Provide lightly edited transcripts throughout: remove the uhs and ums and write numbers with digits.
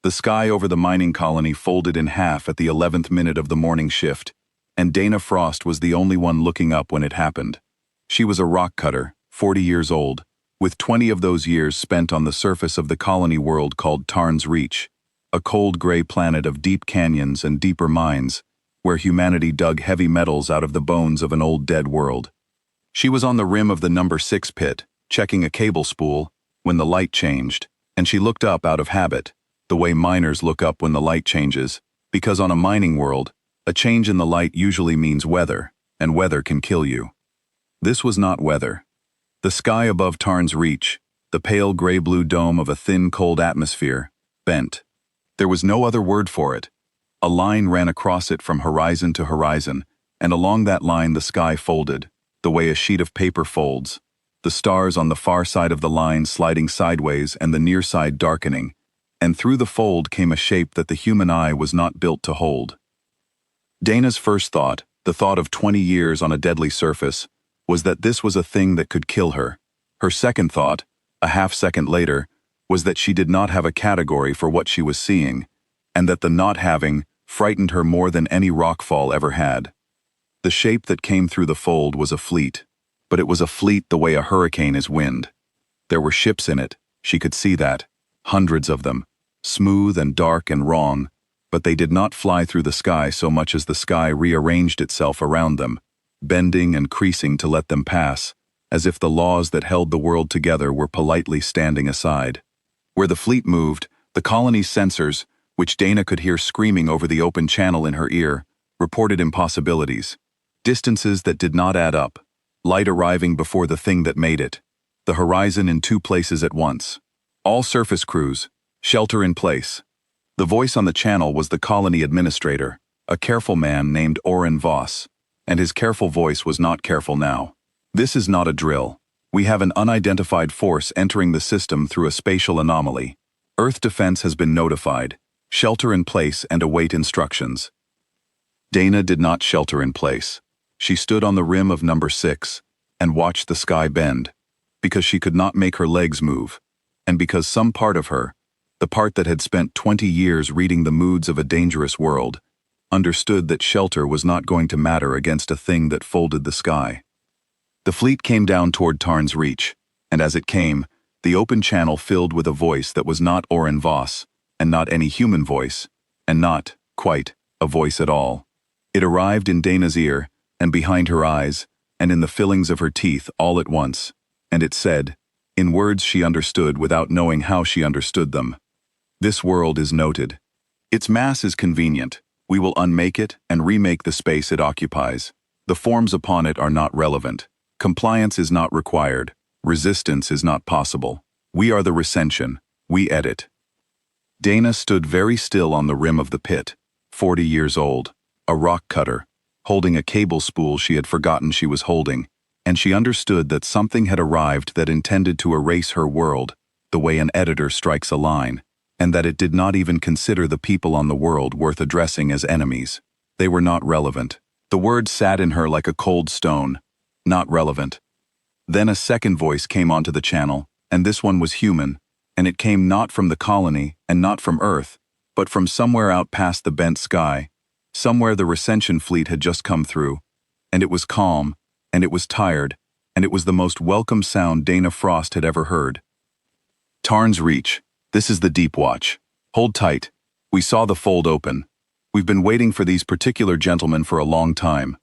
The sky over the mining colony folded in half at the 11th minute of the morning shift, and Dana Frost was the only one looking up when it happened. She was a rock cutter, 40 years old, with 20 of those years spent on the surface of the colony world called Tarn's Reach, a cold gray planet of deep canyons and deeper mines, where humanity dug heavy metals out of the bones of an old dead world. She was on the rim of the number 6 pit, checking a cable spool, when the light changed, and she looked up out of habit, the way miners look up when the light changes, because on a mining world, a change in the light usually means weather, and weather can kill you. This was not weather. The sky above Tarn's Reach, the pale gray-blue dome of a thin, cold atmosphere, bent. There was no other word for it. A line ran across it from horizon to horizon, and along that line the sky folded, the way a sheet of paper folds, the stars on the far side of the line sliding sideways and the near side darkening, and through the fold came a shape that the human eye was not built to hold. Dana's first thought, the thought of 20 years on a deadly surface, was that this was a thing that could kill her. Her second thought, a half-second later, was that she did not have a category for what she was seeing, and that the not having frightened her more than any rockfall ever had. The shape that came through the fold was a fleet, but it was a fleet the way a hurricane is wind. There were ships in it, she could see that, hundreds of them, smooth and dark and wrong, but they did not fly through the sky so much as the sky rearranged itself around them, bending and creasing to let them pass, as if the laws that held the world together were politely standing aside. Where the fleet moved, the colony's sensors, which Dana could hear screaming over the open channel in her ear, reported impossibilities. Distances that did not add up, light arriving before the thing that made it, the horizon in 2 places at once. All surface crews, shelter in place. The voice on the channel was the colony administrator, a careful man named Oren Voss, and his careful voice was not careful now. This is not a drill. We have an unidentified force entering the system through a spatial anomaly. Earth defense has been notified. Shelter in place and await instructions. Dana did not shelter in place. She stood on the rim of number 6 and watched the sky bend, because she could not make her legs move, and because some part of her, the part that had spent 20 years reading the moods of a dangerous world, understood that shelter was not going to matter against a thing that folded the sky. The fleet came down toward Tarn's Reach, and as it came, the open channel filled with a voice that was not Oren Voss, and not any human voice, and not, quite, a voice at all. It arrived in Dana's ear, and behind her eyes, and in the fillings of her teeth all at once, and it said, in words she understood without knowing how she understood them, "This world is noted. Its mass is convenient. We will unmake it and remake the space it occupies. The forms upon it are not relevant. Compliance is not required. Resistance is not possible. We are the recension. We edit." Dana stood very still on the rim of the pit, 40 years old, a rock cutter, holding a cable spool she had forgotten she was holding, and she understood that something had arrived that intended to erase her world, the way an editor strikes a line, and that it did not even consider the people on the world worth addressing as enemies. They were not relevant. The word sat in her like a cold stone. Not relevant. Then a second voice came onto the channel, and this one was human, and it came not from the colony and not from Earth, but from somewhere out past the bent sky, somewhere the recension fleet had just come through, and it was calm, and it was tired, and it was the most welcome sound Dana Frost had ever heard. "Tarn's Reach, this is the Deep Watch. Hold tight. We saw the fold open. We've been waiting for these particular gentlemen for a long time."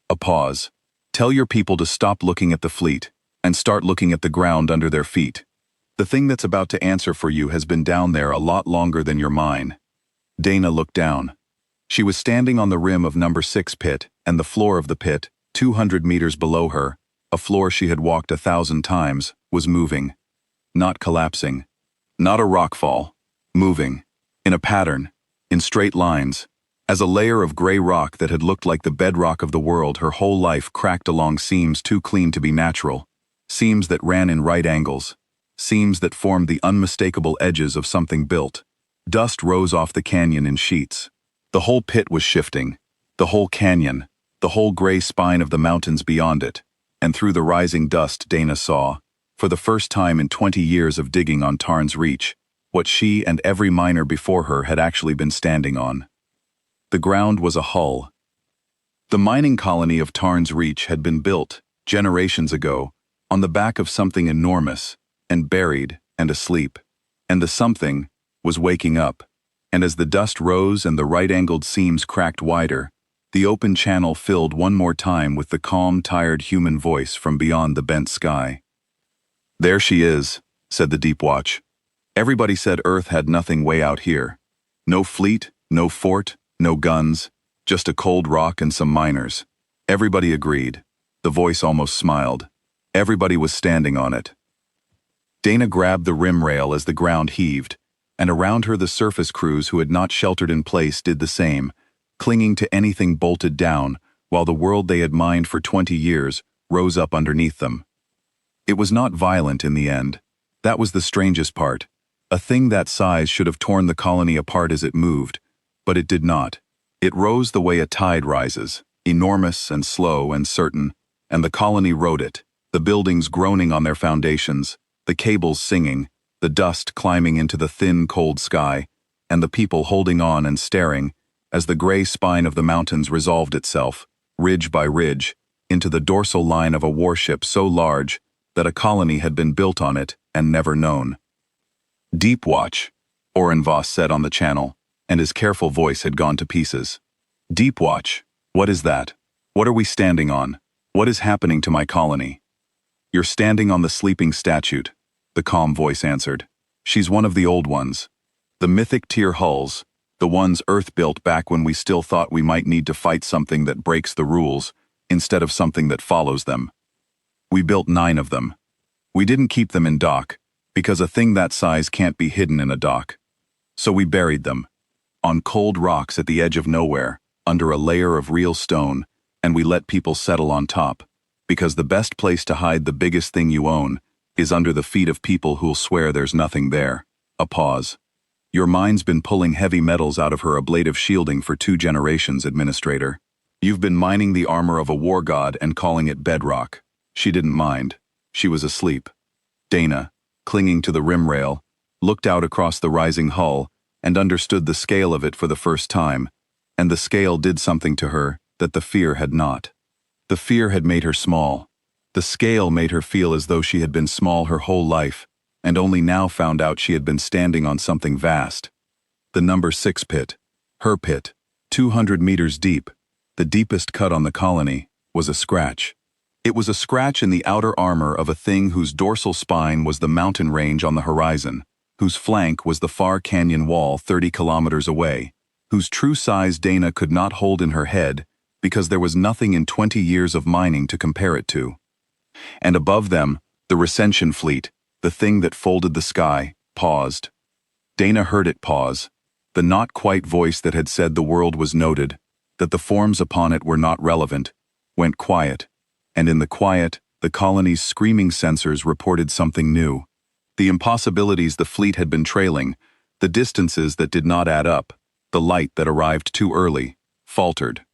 A pause. "Tell your people to stop looking at the fleet, and start looking at the ground under their feet. The thing that's about to answer for you has been down there a lot longer than your mine." Dana looked down. She was standing on the rim of number 6 pit, and the floor of the pit, 200 meters below her, a floor she had walked 1,000 times, was moving. Not collapsing. Not a rockfall. Moving. In a pattern. In straight lines. As a layer of gray rock that had looked like the bedrock of the world her whole life cracked along seams too clean to be natural. Seams that ran in right angles. Seams that formed the unmistakable edges of something built. Dust rose off the canyon in sheets. The whole pit was shifting. The whole canyon. The whole gray spine of the mountains beyond it. And through the rising dust Dana saw, for the first time in 20 years of digging on Tarn's Reach, what she and every miner before her had actually been standing on. The ground was a hull. The mining colony of Tarn's Reach had been built, generations ago, on the back of something enormous, and buried, and asleep. And the something was waking up, and as the dust rose and the right-angled seams cracked wider, the open channel filled one more time with the calm, tired human voice from beyond the bent sky. "There she is," said the Deep Watch. "Everybody said Earth had nothing way out here. No fleet, no fort, no guns, just a cold rock and some miners. Everybody agreed." The voice almost smiled. Everybody was standing on it. Dana grabbed the rim rail as the ground heaved, and around her the surface crews who had not sheltered in place did the same, clinging to anything bolted down, while the world they had mined for 20 years rose up underneath them. It was not violent in the end. That was the strangest part. A thing that size should have torn the colony apart as it moved, but it did not. It rose the way a tide rises, enormous and slow and certain, and the colony rode it, the buildings groaning on their foundations, the cables singing, the dust climbing into the thin, cold sky, and the people holding on and staring as the gray spine of the mountains resolved itself, ridge by ridge, into the dorsal line of a warship so large that a colony had been built on it and never known. "Deep Watch," Oren Voss said on the channel, and his careful voice had gone to pieces. "Deep Watch, what is that? What are we standing on? What is happening to my colony?" "You're standing on the sleeping statue," the calm voice answered. "She's one of the old ones. The mythic tier hulls, the ones Earth built back when we still thought we might need to fight something that breaks the rules, instead of something that follows them. We built 9 of them. We didn't keep them in dock, because a thing that size can't be hidden in a dock. So we buried them, on cold rocks at the edge of nowhere, under a layer of real stone, and we let people settle on top, because the best place to hide the biggest thing you own is under the feet of people who'll swear there's nothing there." A pause. "Your mind's been pulling heavy metals out of her ablative shielding for 2 generations, Administrator. You've been mining the armor of a war god and calling it bedrock." She didn't mind. She was asleep. Dana, clinging to the rim rail, looked out across the rising hull and understood the scale of it for the first time, and the scale did something to her that the fear had not. The fear had made her small. The scale made her feel as though she had been small her whole life, and only now found out she had been standing on something vast. The number 6 pit, her pit, 200 meters deep, the deepest cut on the colony, was a scratch. It was a scratch in the outer armor of a thing whose dorsal spine was the mountain range on the horizon, whose flank was the far canyon wall 30 kilometers away, whose true size Dana could not hold in her head because there was nothing in 20 years of mining to compare it to. And above them, the Recension fleet, the thing that folded the sky, paused. Dana heard it pause, the not-quite voice that had said the world was noted, that the forms upon it were not relevant, went quiet, and in the quiet, the colony's screaming sensors reported something new. The impossibilities the fleet had been trailing, the distances that did not add up, the light that arrived too early, faltered.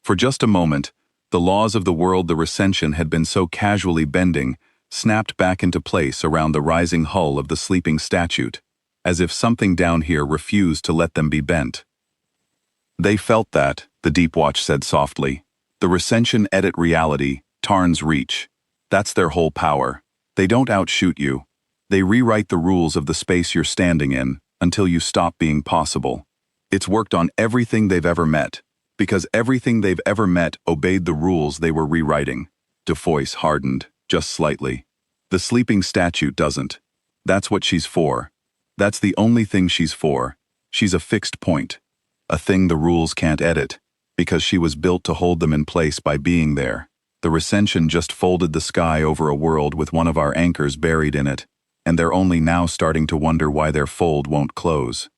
For just a moment, the laws of the world the Recension had been so casually bending snapped back into place around the rising hull of the sleeping statue, as if something down here refused to let them be bent. "They felt that," the Deep Watch said softly. "The Recension edit reality, Tarn's Reach. That's their whole power. They don't outshoot you. They rewrite the rules of the space you're standing in until you stop being possible. It's worked on everything they've ever met, because everything they've ever met obeyed the rules they were rewriting." DeFoyce hardened, just slightly. "The sleeping statue doesn't. That's what she's for. That's the only thing she's for. She's a fixed point. A thing the rules can't edit, because she was built to hold them in place by being there. The Recension just folded the sky over a world with one of our anchors buried in it, and they're only now starting to wonder why their fold won't close."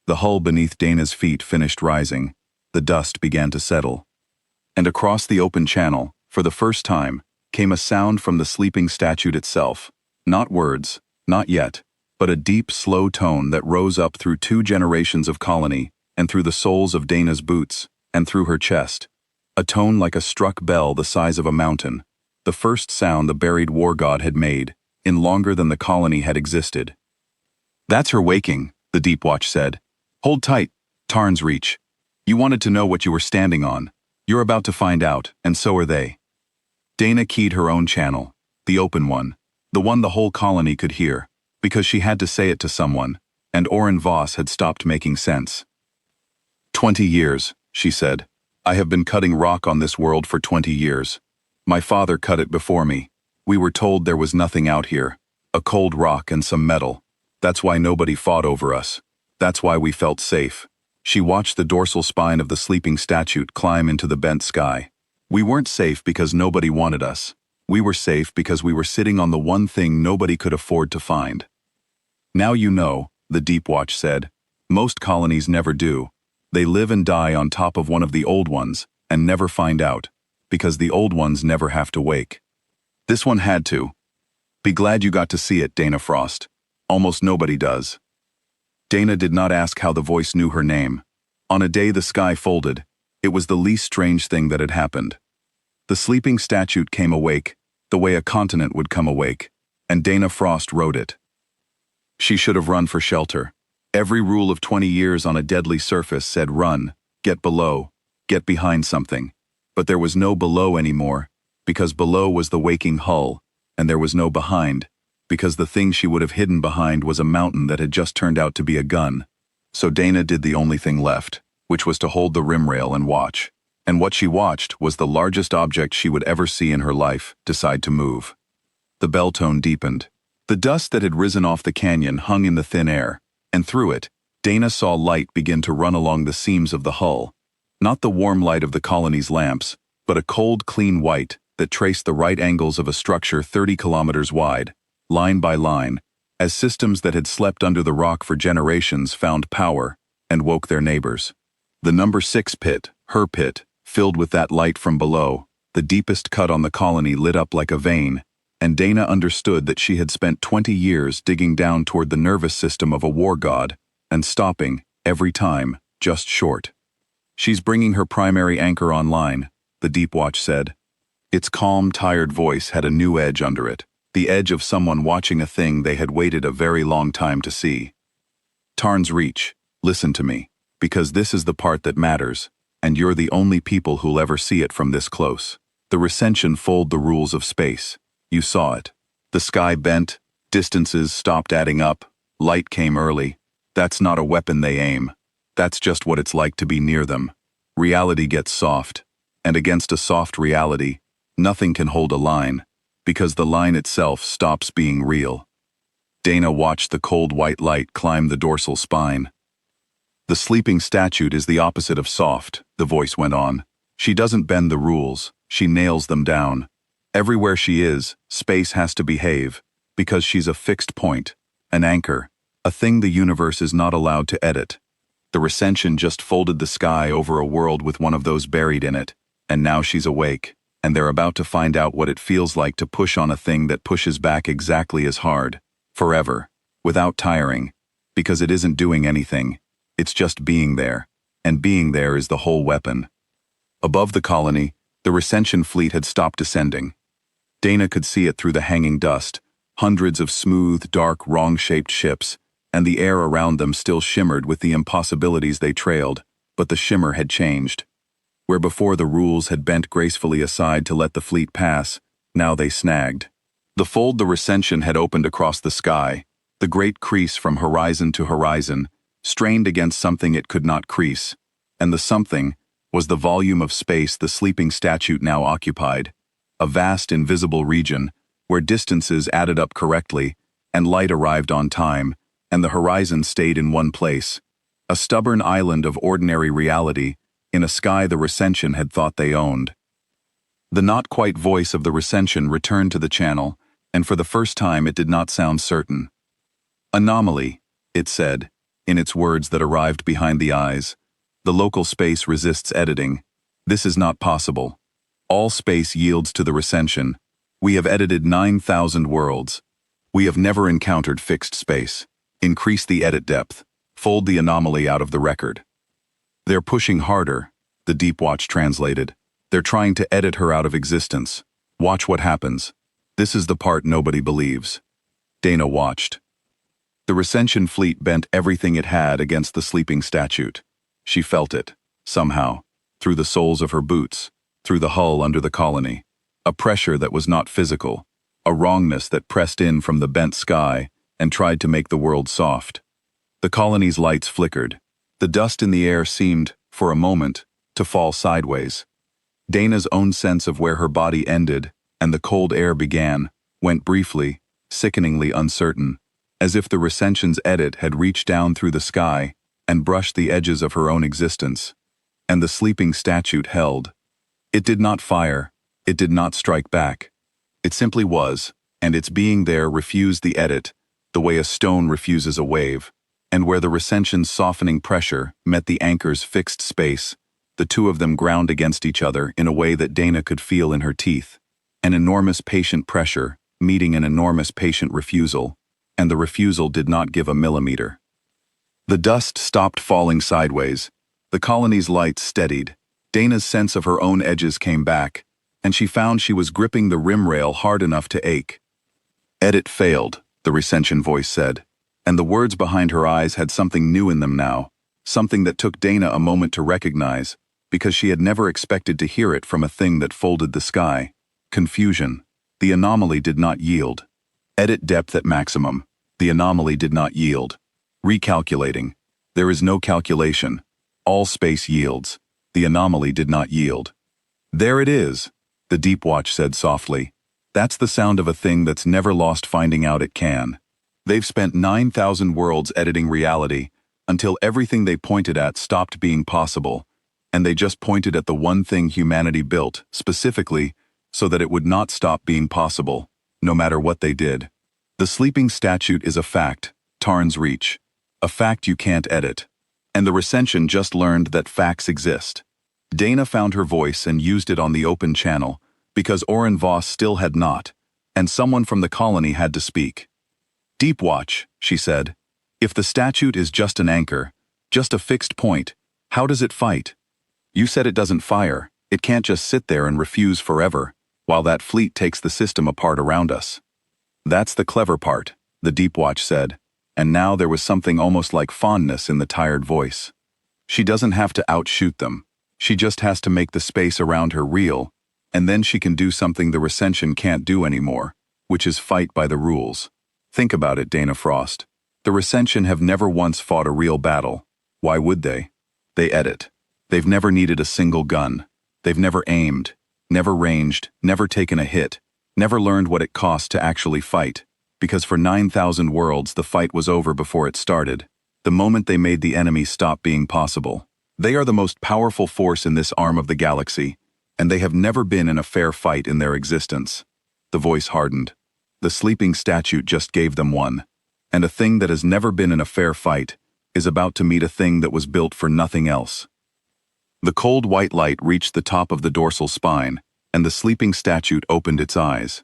The hull beneath Dana's feet finished rising. The dust began to settle. And across the open channel, for the first time, came a sound from the sleeping statue itself. Not words, not yet, but a deep, slow tone that rose up through 2 generations of colony, and through the soles of Dana's boots, and through her chest. A tone like a struck bell the size of a mountain, the first sound the buried war god had made, in longer than the colony had existed. That's her waking, the Deep Watch said. Hold tight, Tarn's reach. You wanted to know what you were standing on. You're about to find out, and so are they. Dana keyed her own channel, the open one, the one the whole colony could hear, because she had to say it to someone, and Oren Voss had stopped making sense. 20 years, she said. I have been cutting rock on this world for 20 years. My father cut it before me. We were told there was nothing out here, a cold rock and some metal. That's why nobody fought over us. That's why we felt safe. She watched the dorsal spine of the sleeping statue climb into the bent sky. We weren't safe because nobody wanted us. We were safe because we were sitting on the one thing nobody could afford to find. Now you know, the Deep Watch said. Most colonies never do. They live and die on top of one of the old ones, and never find out, because the old ones never have to wake. This one had to. Be glad you got to see it, Dana Frost. Almost nobody does. Dana did not ask how the voice knew her name. On a day the sky folded, it was the least strange thing that had happened. The sleeping statue came awake, the way a continent would come awake, and Dana Frost wrote it. She should have run for shelter. Every rule of 20 years on a deadly surface said run, get below, get behind something. But there was no below anymore, because below was the waking hull, and there was no behind, because the thing she would have hidden behind was a mountain that had just turned out to be a gun. So Dana did the only thing left, which was to hold the rim rail and watch. And what she watched was the largest object she would ever see in her life decide to move. The bell tone deepened. The dust that had risen off the canyon hung in the thin air, and through it, Dana saw light begin to run along the seams of the hull. Not the warm light of the colony's lamps, but a cold, clean white that traced the right angles of a structure 30 kilometers wide, line by line, as systems that had slept under the rock for generations found power and woke their neighbors. The number 6 pit, her pit, filled with that light from below, the deepest cut on the colony lit up like a vein, and Dana understood that she had spent 20 years digging down toward the nervous system of a war god, and stopping, every time, just short. She's bringing her primary anchor online, the Deep Watch said. Its calm, tired voice had a new edge under it, the edge of someone watching a thing they had waited a very long time to see. Tarn's reach, listen to me, because this is the part that matters, and you're the only people who'll ever see it from this close. The recension fold the rules of space. You saw it. The sky bent, distances stopped adding up, light came early. That's not a weapon they aim. That's just what it's like to be near them. Reality gets soft, and against a soft reality, nothing can hold a line, because the line itself stops being real. Dana watched the cold white light climb the dorsal spine. The sleeping statue is the opposite of soft, the voice went on. She doesn't bend the rules, she nails them down. Everywhere she is, space has to behave, because she's a fixed point, an anchor, a thing the universe is not allowed to edit. The recension just folded the sky over a world with one of those buried in it, and now she's awake, and they're about to find out what it feels like to push on a thing that pushes back exactly as hard, forever, without tiring, because it isn't doing anything, it's just being there, and being there is the whole weapon. Above the colony, the recension fleet had stopped descending. Dana could see it through the hanging dust, hundreds of smooth, dark, wrong-shaped ships, and the air around them still shimmered with the impossibilities they trailed, but the shimmer had changed. Where before the rules had bent gracefully aside to let the fleet pass, now they snagged. The fold the recension had opened across the sky, the great crease from horizon to horizon, strained against something it could not crease, and the something was the volume of space the sleeping statue now occupied, a vast invisible region where distances added up correctly, and light arrived on time, and the horizon stayed in one place, a stubborn island of ordinary reality in a sky the recension had thought they owned. The not-quite voice of the recension returned to the channel, and for the first time it did not sound certain. Anomaly, it said, in its words that arrived behind the eyes. The local space resists editing. This is not possible. All space yields to the recension. We have edited 9,000 worlds. We have never encountered fixed space. Increase the edit depth. Fold the anomaly out of the record. They're pushing harder, the Deep Watch translated. They're trying to edit her out of existence. Watch what happens. This is the part nobody believes. Dana watched. The Recension fleet bent everything it had against the sleeping statue. She felt it, somehow, through the soles of her boots, through the hull under the colony. A pressure that was not physical, a wrongness that pressed in from the bent sky and tried to make the world soft. The colony's lights flickered. The dust in the air seemed, for a moment, to fall sideways. Dana's own sense of where her body ended and the cold air began went briefly, sickeningly uncertain, as if the Recension's edit had reached down through the sky and brushed the edges of her own existence. And the sleeping statue held. It did not fire, it did not strike back. It simply was, and its being there refused the edit, the way a stone refuses a wave, and where the Recension's softening pressure met the anchor's fixed space, the two of them ground against each other in a way that Dana could feel in her teeth. An enormous patient pressure meeting an enormous patient refusal, and the refusal did not give a millimeter. The dust stopped falling sideways. The colony's lights steadied. Dana's sense of her own edges came back, and she found she was gripping the rim rail hard enough to ache. Edit failed, the Recension voice said, and the words behind her eyes had something new in them now, something that took Dana a moment to recognize, because she had never expected to hear it from a thing that folded the sky. Confusion. The anomaly did not yield. Edit depth at maximum. The anomaly did not yield. Recalculating. There is no calculation. All space yields. The anomaly did not yield. There it is, the Deep Watch said softly. That's the sound of a thing that's never lost finding out it can. They've spent 9,000 worlds editing reality until everything they pointed at stopped being possible, and they just pointed at the one thing humanity built, specifically, so that it would not stop being possible, no matter what they did. The sleeping statue is a fact, Tarn's Reach. A fact you can't edit. And the Recension just learned that facts exist. Dana found her voice and used it on the open channel, because Oren Voss still had not, and someone from the colony had to speak. Deep Watch, she said. If the statue is just an anchor, just a fixed point, how does it fight? You said it doesn't fire. It can't just sit there and refuse forever, while that fleet takes the system apart around us. That's the clever part, the Deep Watch said, and now there was something almost like fondness in the tired voice. She doesn't have to outshoot them. She just has to make the space around her real, and then she can do something the Recension can't do anymore, which is fight by the rules. Think about it, Dana Frost. The Recension have never once fought a real battle. Why would they? They edit. They've never needed a single gun. They've never aimed, never ranged, never taken a hit, never learned what it cost to actually fight, because for 9,000 worlds the fight was over before it started, the moment they made the enemy stop being possible. They are the most powerful force in this arm of the galaxy, and they have never been in a fair fight in their existence. The voice hardened. The sleeping statue just gave them one, and a thing that has never been in a fair fight is about to meet a thing that was built for nothing else. The cold white light reached the top of the dorsal spine, and the sleeping statue opened its eyes.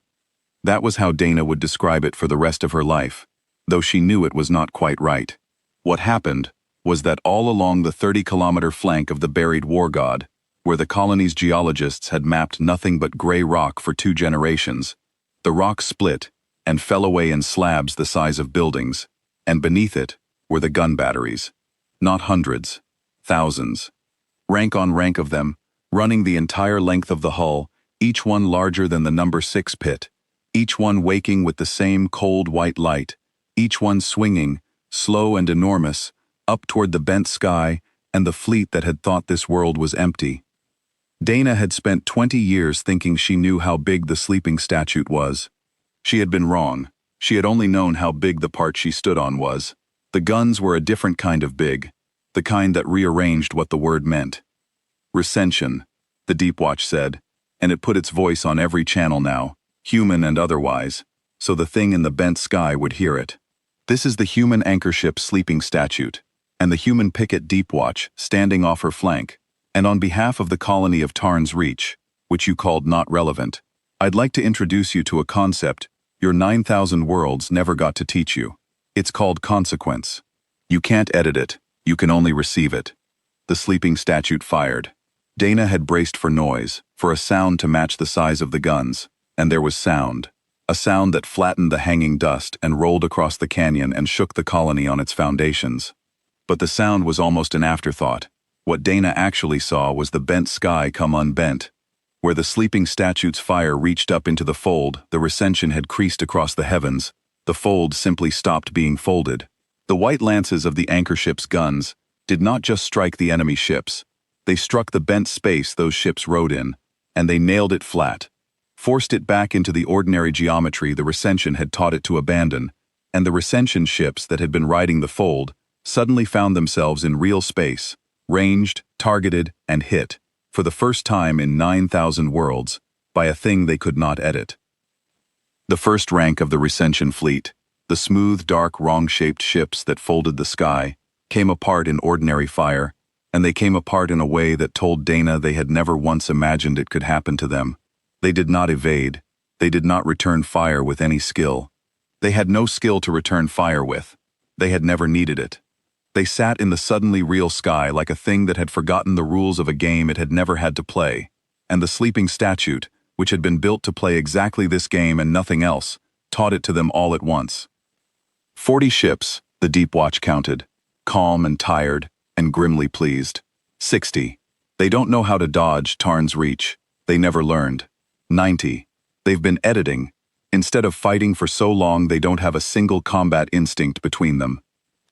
That was how Dana would describe it for the rest of her life, though she knew it was not quite right. What happened was that all along the 30-kilometer flank of the buried war god, where the colony's geologists had mapped nothing but gray rock for 2 generations, the rock split and fell away in slabs the size of buildings, and beneath it were the gun batteries. Not hundreds, thousands. Rank on rank of them, running the entire length of the hull, each one larger than the number 6 pit, each one waking with the same cold white light, each one swinging, slow and enormous, up toward the bent sky and the fleet that had thought this world was empty. Dana had spent 20 years thinking she knew how big the sleeping statue was. She had been wrong. She had only known how big the part she stood on was. The guns were a different kind of big, the kind that rearranged what the word meant. Recension, the Deep Watch said, and it put its voice on every channel now, human and otherwise, so the thing in the bent sky would hear it. This is the human anchor ship sleeping statue, and the human picket Deep Watch standing off her flank, and on behalf of the colony of Tarn's Reach, which you called not relevant, I'd like to introduce you to a concept your 9,000 worlds never got to teach you. It's called consequence. You can't edit it, you can only receive it. The sleeping statue fired. Dana had braced for noise, for a sound to match the size of the guns, and there was sound. a sound that flattened the hanging dust and rolled across the canyon and shook the colony on its foundations. But the sound was almost an afterthought. What Dana actually saw was the bent sky come unbent. Where the sleeping statue's fire reached up into the fold, the recension had creased across the heavens. The fold simply stopped being folded. The white lances of the anchor ship's guns did not just strike the enemy ships. They struck the bent space those ships rode in, and they nailed it flat, forced it back into the ordinary geometry the recension had taught it to abandon, and the recension ships that had been riding the fold suddenly found themselves in real space, ranged, targeted, and hit, for the first time in 9,000 worlds, by a thing they could not edit. The first rank of the recension fleet, the smooth, dark, wrong-shaped ships that folded the sky, came apart in ordinary fire, and they came apart in a way that told Dana they had never once imagined it could happen to them. They did not evade. They did not return fire with any skill. They had no skill to return fire with. They had never needed it. They sat in the suddenly real sky like a thing that had forgotten the rules of a game it had never had to play, and the sleeping statue, which had been built to play exactly this game and nothing else, taught it to them all at once. 40 ships, the Deep Watch counted, calm and tired, and grimly pleased. 60. They don't know how to dodge Tarn's reach. They never learned. 90. They've been editing. Instead of fighting for so long they don't have a single combat instinct between them.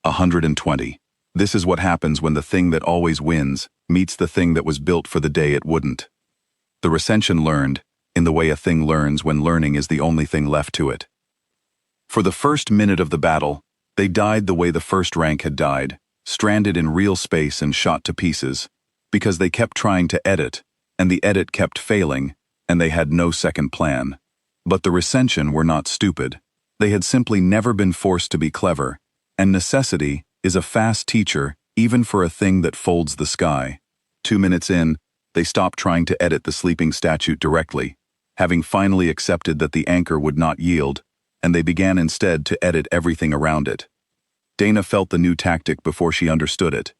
120. This is what happens when the thing that always wins meets the thing that was built for the day it wouldn't. The recension learned, in the way a thing learns when learning is the only thing left to it. For the first minute of the battle, they died the way the first rank had died, stranded in real space and shot to pieces, because they kept trying to edit, and the edit kept failing, and they had no second plan. But the recension were not stupid. They had simply never been forced to be clever, and necessity is a fast teacher even for a thing that folds the sky. 2 minutes in, they stopped trying to edit the sleeping statue directly, having finally accepted that the anchor would not yield, and they began instead to edit everything around it. Dana felt the new tactic before she understood it.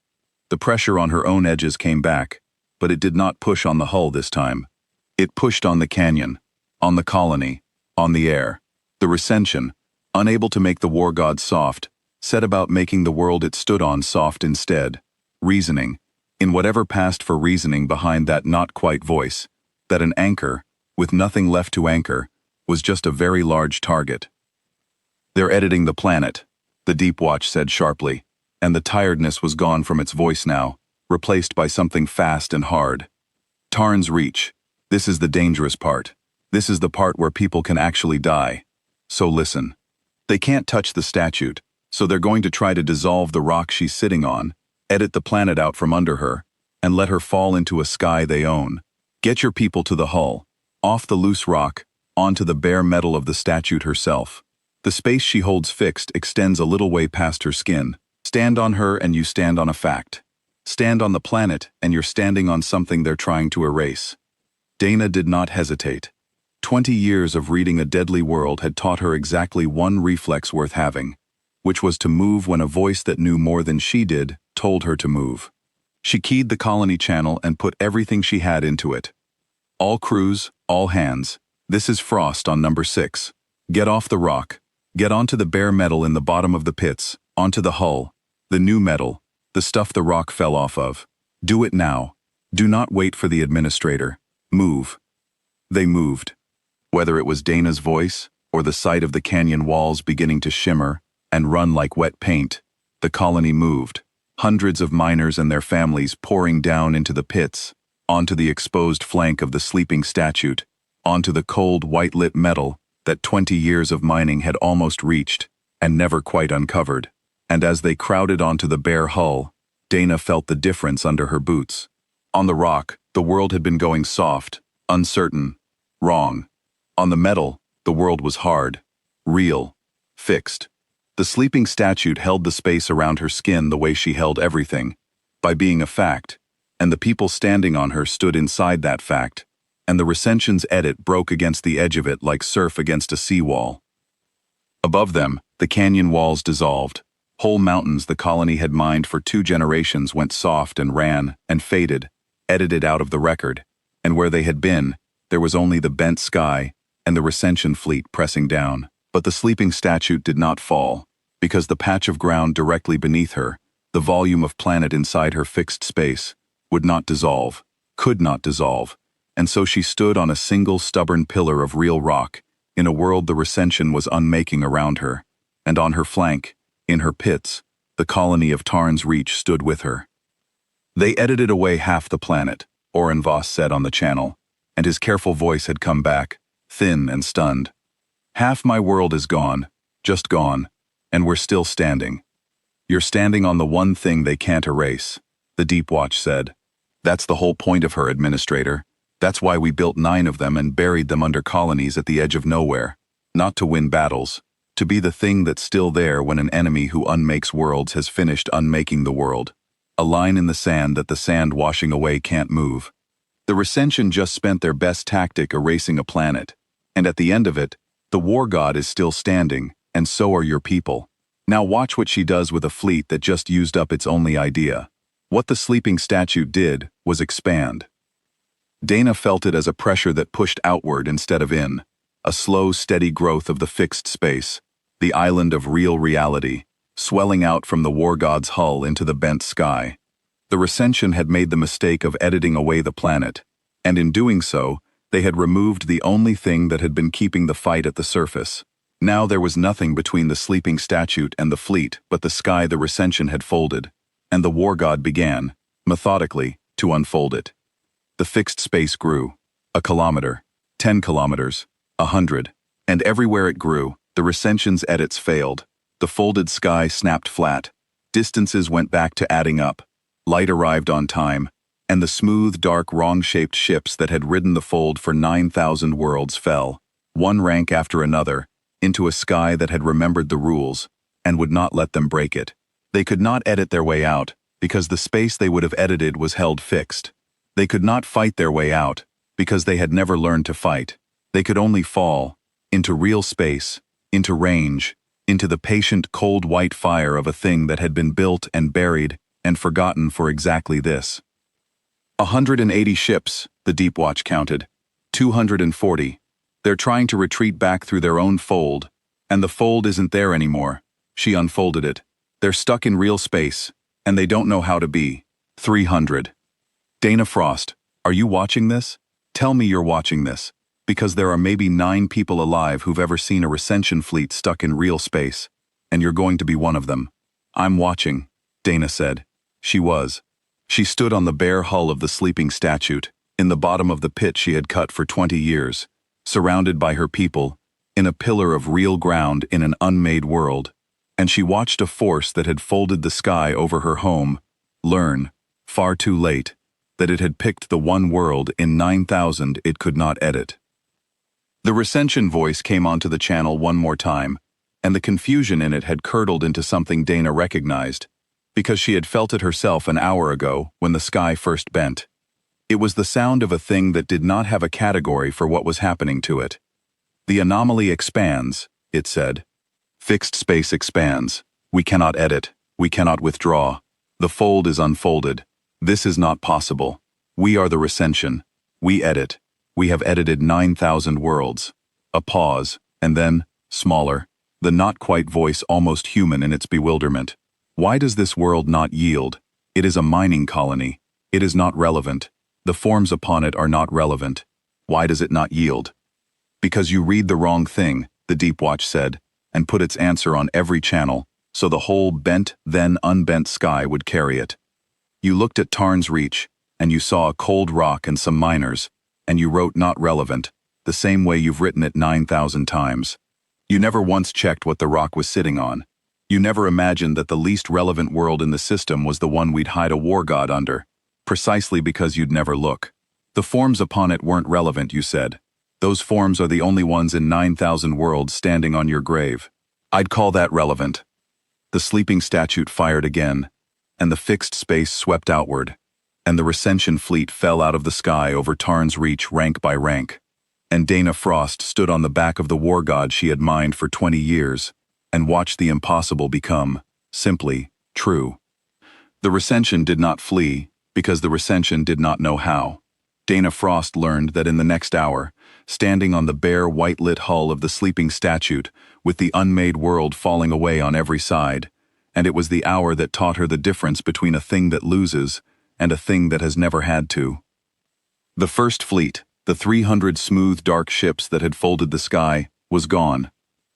The pressure on her own edges came back, but it did not push on the hull this time. It pushed on the canyon, on the colony, on the air. The recension, unable to make the war gods soft, set about making the world it stood on soft instead, reasoning, in whatever passed for reasoning behind that not-quite voice, that an anchor, with nothing left to anchor, was just a very large target. "They're editing the planet," the Deep Watch said sharply, and the tiredness was gone from its voice now, replaced by something fast and hard. "Tarn's reach. This is the dangerous part. This is the part where people can actually die. So listen. They can't touch the statue, so they're going to try to dissolve the rock she's sitting on, edit the planet out from under her, and let her fall into a sky they own. Get your people to the hull, off the loose rock, onto the bare metal of the statue herself. The space she holds fixed extends a little way past her skin. Stand on her and you stand on a fact. Stand on the planet and you're standing on something they're trying to erase." Dana did not hesitate. 20 years of reading A Deadly World had taught her exactly one reflex worth having, which was to move when a voice that knew more than she did told her to move. She keyed the colony channel and put everything she had into it. "All crews, all hands. This is Frost on number 6. Get off the rock. Get onto the bare metal in the bottom of the pits, onto the hull, the new metal, the stuff the rock fell off of. Do it now. Do not wait for the administrator. Move." They moved. Whether it was Dana's voice, or the sight of the canyon walls beginning to shimmer and run like wet paint, the colony moved. Hundreds of miners and their families pouring down into the pits, onto the exposed flank of the sleeping statue, onto the cold, white-lit metal that 20 years of mining had almost reached and never quite uncovered. And as they crowded onto the bare hull, Dana felt the difference under her boots. On the rock, the world had been going soft, uncertain, wrong. On the metal, the world was hard, real, fixed. The sleeping statue held the space around her skin the way she held everything, by being a fact, and the people standing on her stood inside that fact, and the recension's edit broke against the edge of it like surf against a seawall. Above them, the canyon walls dissolved. Whole mountains the colony had mined for 2 generations went soft and ran and faded, edited out of the record, and where they had been, there was only the bent sky, and the Recension fleet pressing down. But the sleeping statue did not fall, because the patch of ground directly beneath her, the volume of planet inside her fixed space, would not dissolve, could not dissolve, and so she stood on a single stubborn pillar of real rock, in a world the Recension was unmaking around her, and on her flank, in her pits, the colony of Tarn's Reach stood with her. They edited away half the planet, Oren Voss said on the channel, and his careful voice had come back, thin and stunned. Half my world is gone, just gone, and we're still standing. You're standing on the one thing they can't erase, the Deep Watch said. That's the whole point of her, Administrator. That's why we built 9 of them and buried them under colonies at the edge of nowhere. Not to win battles, to be the thing that's still there when an enemy who unmakes worlds has finished unmaking the world. A line in the sand that the sand washing away can't move. The Recension just spent their best tactic erasing a planet, and at the end of it, the war god is still standing, and so are your people. Now watch what she does with a fleet that just used up its only idea. What the sleeping statue did was expand. Dana felt it as a pressure that pushed outward instead of in, a slow, steady growth of the fixed space, the island of real reality, swelling out from the war god's hull into the bent sky. The Recension had made the mistake of editing away the planet, and in doing so, they had removed the only thing that had been keeping the fight at the surface. Now there was nothing between the sleeping statue and the fleet but the sky the Recension had folded, and the war god began, methodically, to unfold it. The fixed space grew. A kilometer, 10 kilometers, 100, and everywhere it grew, the Recension's edits failed. The folded sky snapped flat. Distances went back to adding up. Light arrived on time, and the smooth, dark, wrong-shaped ships that had ridden the fold for 9,000 worlds fell, one rank after another, into a sky that had remembered the rules, and would not let them break it. They could not edit their way out, because the space they would have edited was held fixed. They could not fight their way out, because they had never learned to fight. They could only fall, into real space, into range, into the patient, cold white fire of a thing that had been built and buried and forgotten for exactly this. 180 ships, the Deep Watch counted. 240. They're trying to retreat back through their own fold, and the fold isn't there anymore. She unfolded it. They're stuck in real space, and they don't know how to be. 300. Dana Frost, are you watching this? Tell me you're watching this, because there are maybe 9 people alive who've ever seen a Recension fleet stuck in real space, and you're going to be one of them. I'm watching, Dana said. She was. She stood on the bare hull of the sleeping statue, in the bottom of the pit she had cut for 20 years, surrounded by her people, in a pillar of real ground in an unmade world, and she watched a force that had folded the sky over her home learn, far too late, that it had picked the one world in 9,000 it could not edit. The Recension voice came onto the channel one more time, and the confusion in it had curdled into something Dana recognized, because she had felt it herself an hour ago when the sky first bent. It was the sound of a thing that did not have a category for what was happening to it. The anomaly expands, it said. Fixed space expands. We cannot edit. We cannot withdraw. The fold is unfolded. This is not possible. We are the Recension. We edit. We have edited 9,000 worlds. A pause, and then, smaller, the not-quite voice almost human in its bewilderment. Why does this world not yield? It is a mining colony. It is not relevant. The forms upon it are not relevant. Why does it not yield? Because you read the wrong thing, the Deep Watch said, and put its answer on every channel, so the whole bent, then unbent sky would carry it. You looked at Tarn's Reach, and you saw a cold rock and some miners, and you wrote not relevant, the same way you've written it 9,000 times. You never once checked what the rock was sitting on. You never imagined that the least relevant world in the system was the one we'd hide a war god under, precisely because you'd never look. The forms upon it weren't relevant, you said. Those forms are the only ones in 9,000 worlds standing on your grave. I'd call that relevant. The sleeping statue fired again, and the fixed space swept outward, and the Recension fleet fell out of the sky over Tarn's Reach rank by rank, and Dana Frost stood on the back of the war god she had mined for 20 years, and watched the impossible become, simply, true. The Recension did not flee, because the Recension did not know how. Dana Frost learned that in the next hour, standing on the bare, white-lit hull of the sleeping statue, with the unmade world falling away on every side, and it was the hour that taught her the difference between a thing that loses and a thing that has never had to. The first fleet, the 300 smooth, dark ships that had folded the sky, was gone.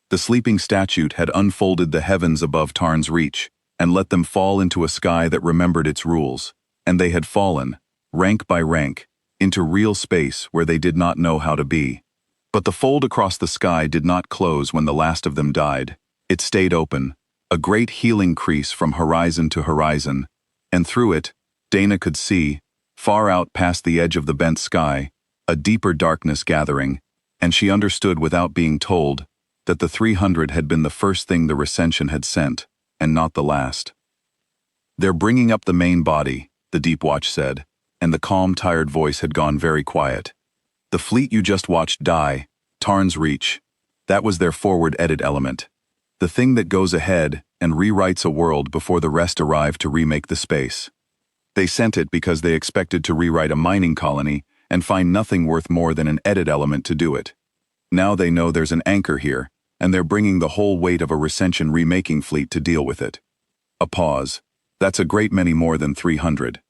The sleeping statue had unfolded the heavens above Tarn's reach, and let them fall into a sky that remembered its rules, and they had fallen, rank by rank, into real space where they did not know how to be. But the fold across the sky did not close when the last of them died. It stayed open, a great healing crease from horizon to horizon, and through it, Dana could see, far out past the edge of the bent sky, a deeper darkness gathering, and she understood without being told that the 300 had been the first thing the Recension had sent, and not the last. "They're bringing up the main body," the Deep Watch said, and the calm, tired voice had gone very quiet. "The fleet you just watched die, Tarn's Reach, that was their forward edit element. The thing that goes ahead and rewrites a world before the rest arrive to remake the space. They sent it because they expected to rewrite a mining colony and find nothing worth more than an edit element to do it. Now they know there's an anchor here, and they're bringing the whole weight of a Recension remaking fleet to deal with it." A pause. "That's a great many more than 300.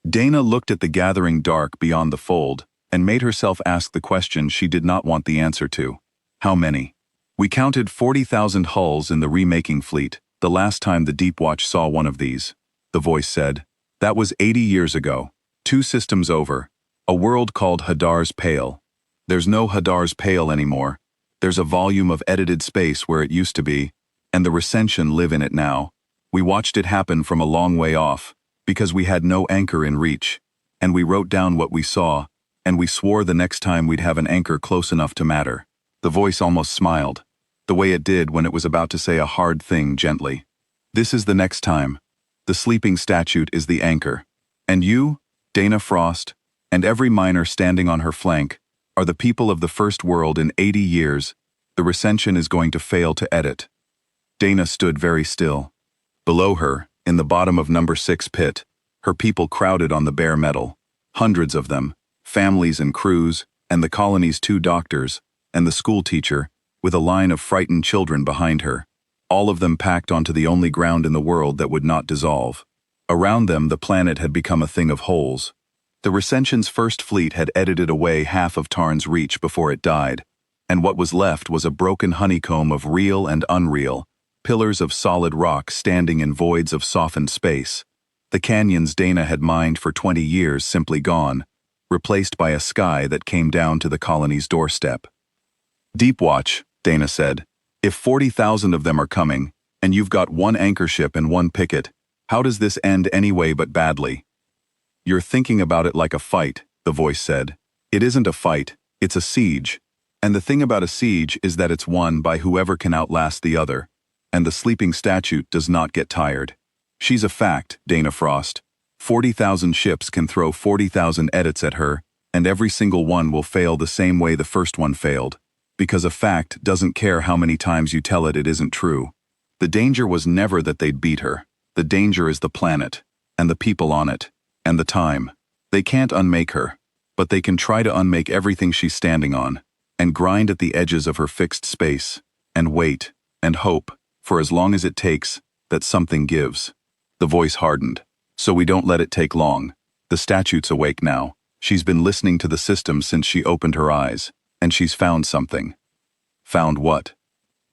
Dana looked at the gathering dark beyond the fold and made herself ask the question she did not want the answer to. How many? "We counted 40,000 hulls in the remaking fleet the last time the Deep Watch saw one of these," the voice said. "That was 80 years ago, 2 systems over, a world called Hadar's Pale. There's no Hadar's Pale anymore. There's a volume of edited space where it used to be, and the Recension live in it now. We watched it happen from a long way off, because we had no anchor in reach, and we wrote down what we saw, and we swore the next time we'd have an anchor close enough to matter." The voice almost smiled, the way it did when it was about to say a hard thing gently. "This is the next time. The sleeping statue is the anchor. And you, Dana Frost, and every miner standing on her flank, are the people of the first world in 80 years. The Recension is going to fail to edit." Dana stood very still. Below her, in the bottom of number 6 pit, her people crowded on the bare metal. Hundreds of them, families and crews, and the colony's 2 doctors, and the school teacher, with a line of frightened children behind her, all of them packed onto the only ground in the world that would not dissolve. Around them the planet had become a thing of holes. The Recension's first fleet had edited away half of Tarn's Reach before it died, and what was left was a broken honeycomb of real and unreal, pillars of solid rock standing in voids of softened space. The canyons Dana had mined for 20 years simply gone, replaced by a sky that came down to the colony's doorstep. "Deep Watch," Dana said, "if 40,000 of them are coming, and you've got 1 anchor ship and 1 picket, how does this end anyway but badly?" "You're thinking about it like a fight," the voice said. "It isn't a fight, it's a siege. And the thing about a siege is that it's won by whoever can outlast the other. And the sleeping statue does not get tired. She's a fact, Dana Frost. 40,000 ships can throw 40,000 edits at her, and every single one will fail the same way the first one failed. Because a fact doesn't care how many times you tell it isn't true. The danger was never that they'd beat her. The danger is the planet, and the people on it, and the time. They can't unmake her, but they can try to unmake everything she's standing on, and grind at the edges of her fixed space, and wait, and hope, for as long as it takes, that something gives." The voice hardened. "So we don't let it take long. The statue's awake now. She's been listening to the system since she opened her eyes, and she's found something." "Found what?"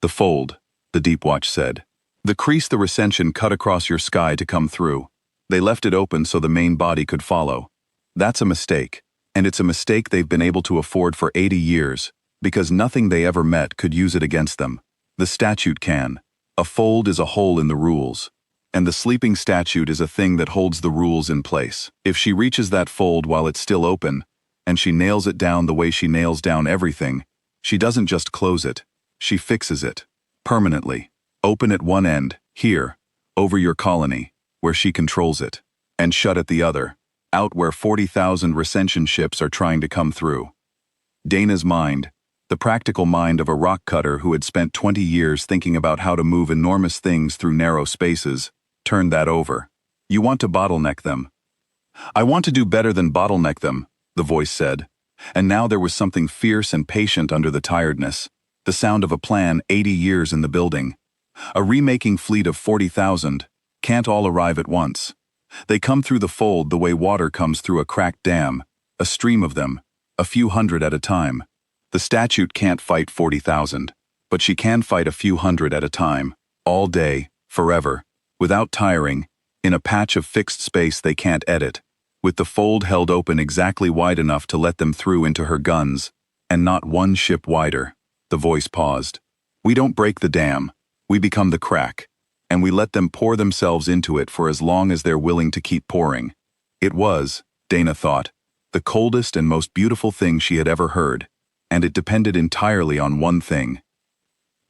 "The fold," the Deep Watch said. "The crease the Recension cut across your sky to come through. They left it open so the main body could follow. That's a mistake, and it's a mistake they've been able to afford for 80 years, because nothing they ever met could use it against them. The statute can. A fold is a hole in the rules, and the sleeping statute is a thing that holds the rules in place. If she reaches that fold while it's still open, and she nails it down the way she nails down everything, she doesn't just close it, she fixes it. Permanently. Open at one end, here, over your colony, where she controls it, and shut at the other, out where 40,000 Recension ships are trying to come through." Dana's mind, the practical mind of a rock cutter who had spent 20 years thinking about how to move enormous things through narrow spaces, turned that over. "You want to bottleneck them." "I want to do better than bottleneck them," the voice said. And now there was something fierce and patient under the tiredness, the sound of a plan 80 years in the building. A remaking fleet of 40,000 can't all arrive at once. They come through the fold the way water comes through a cracked dam, a stream of them, a few hundred at a time. The statute can't fight 40,000, but she can fight a few hundred at a time, all day, forever, without tiring, in a patch of fixed space they can't edit, with the fold held open exactly wide enough to let them through into her guns, and not one ship wider. The voice paused. We don't break the dam, we become the crack, and we let them pour themselves into it for as long as they're willing to keep pouring. It was, Dana thought, the coldest and most beautiful thing she had ever heard, and it depended entirely on one thing.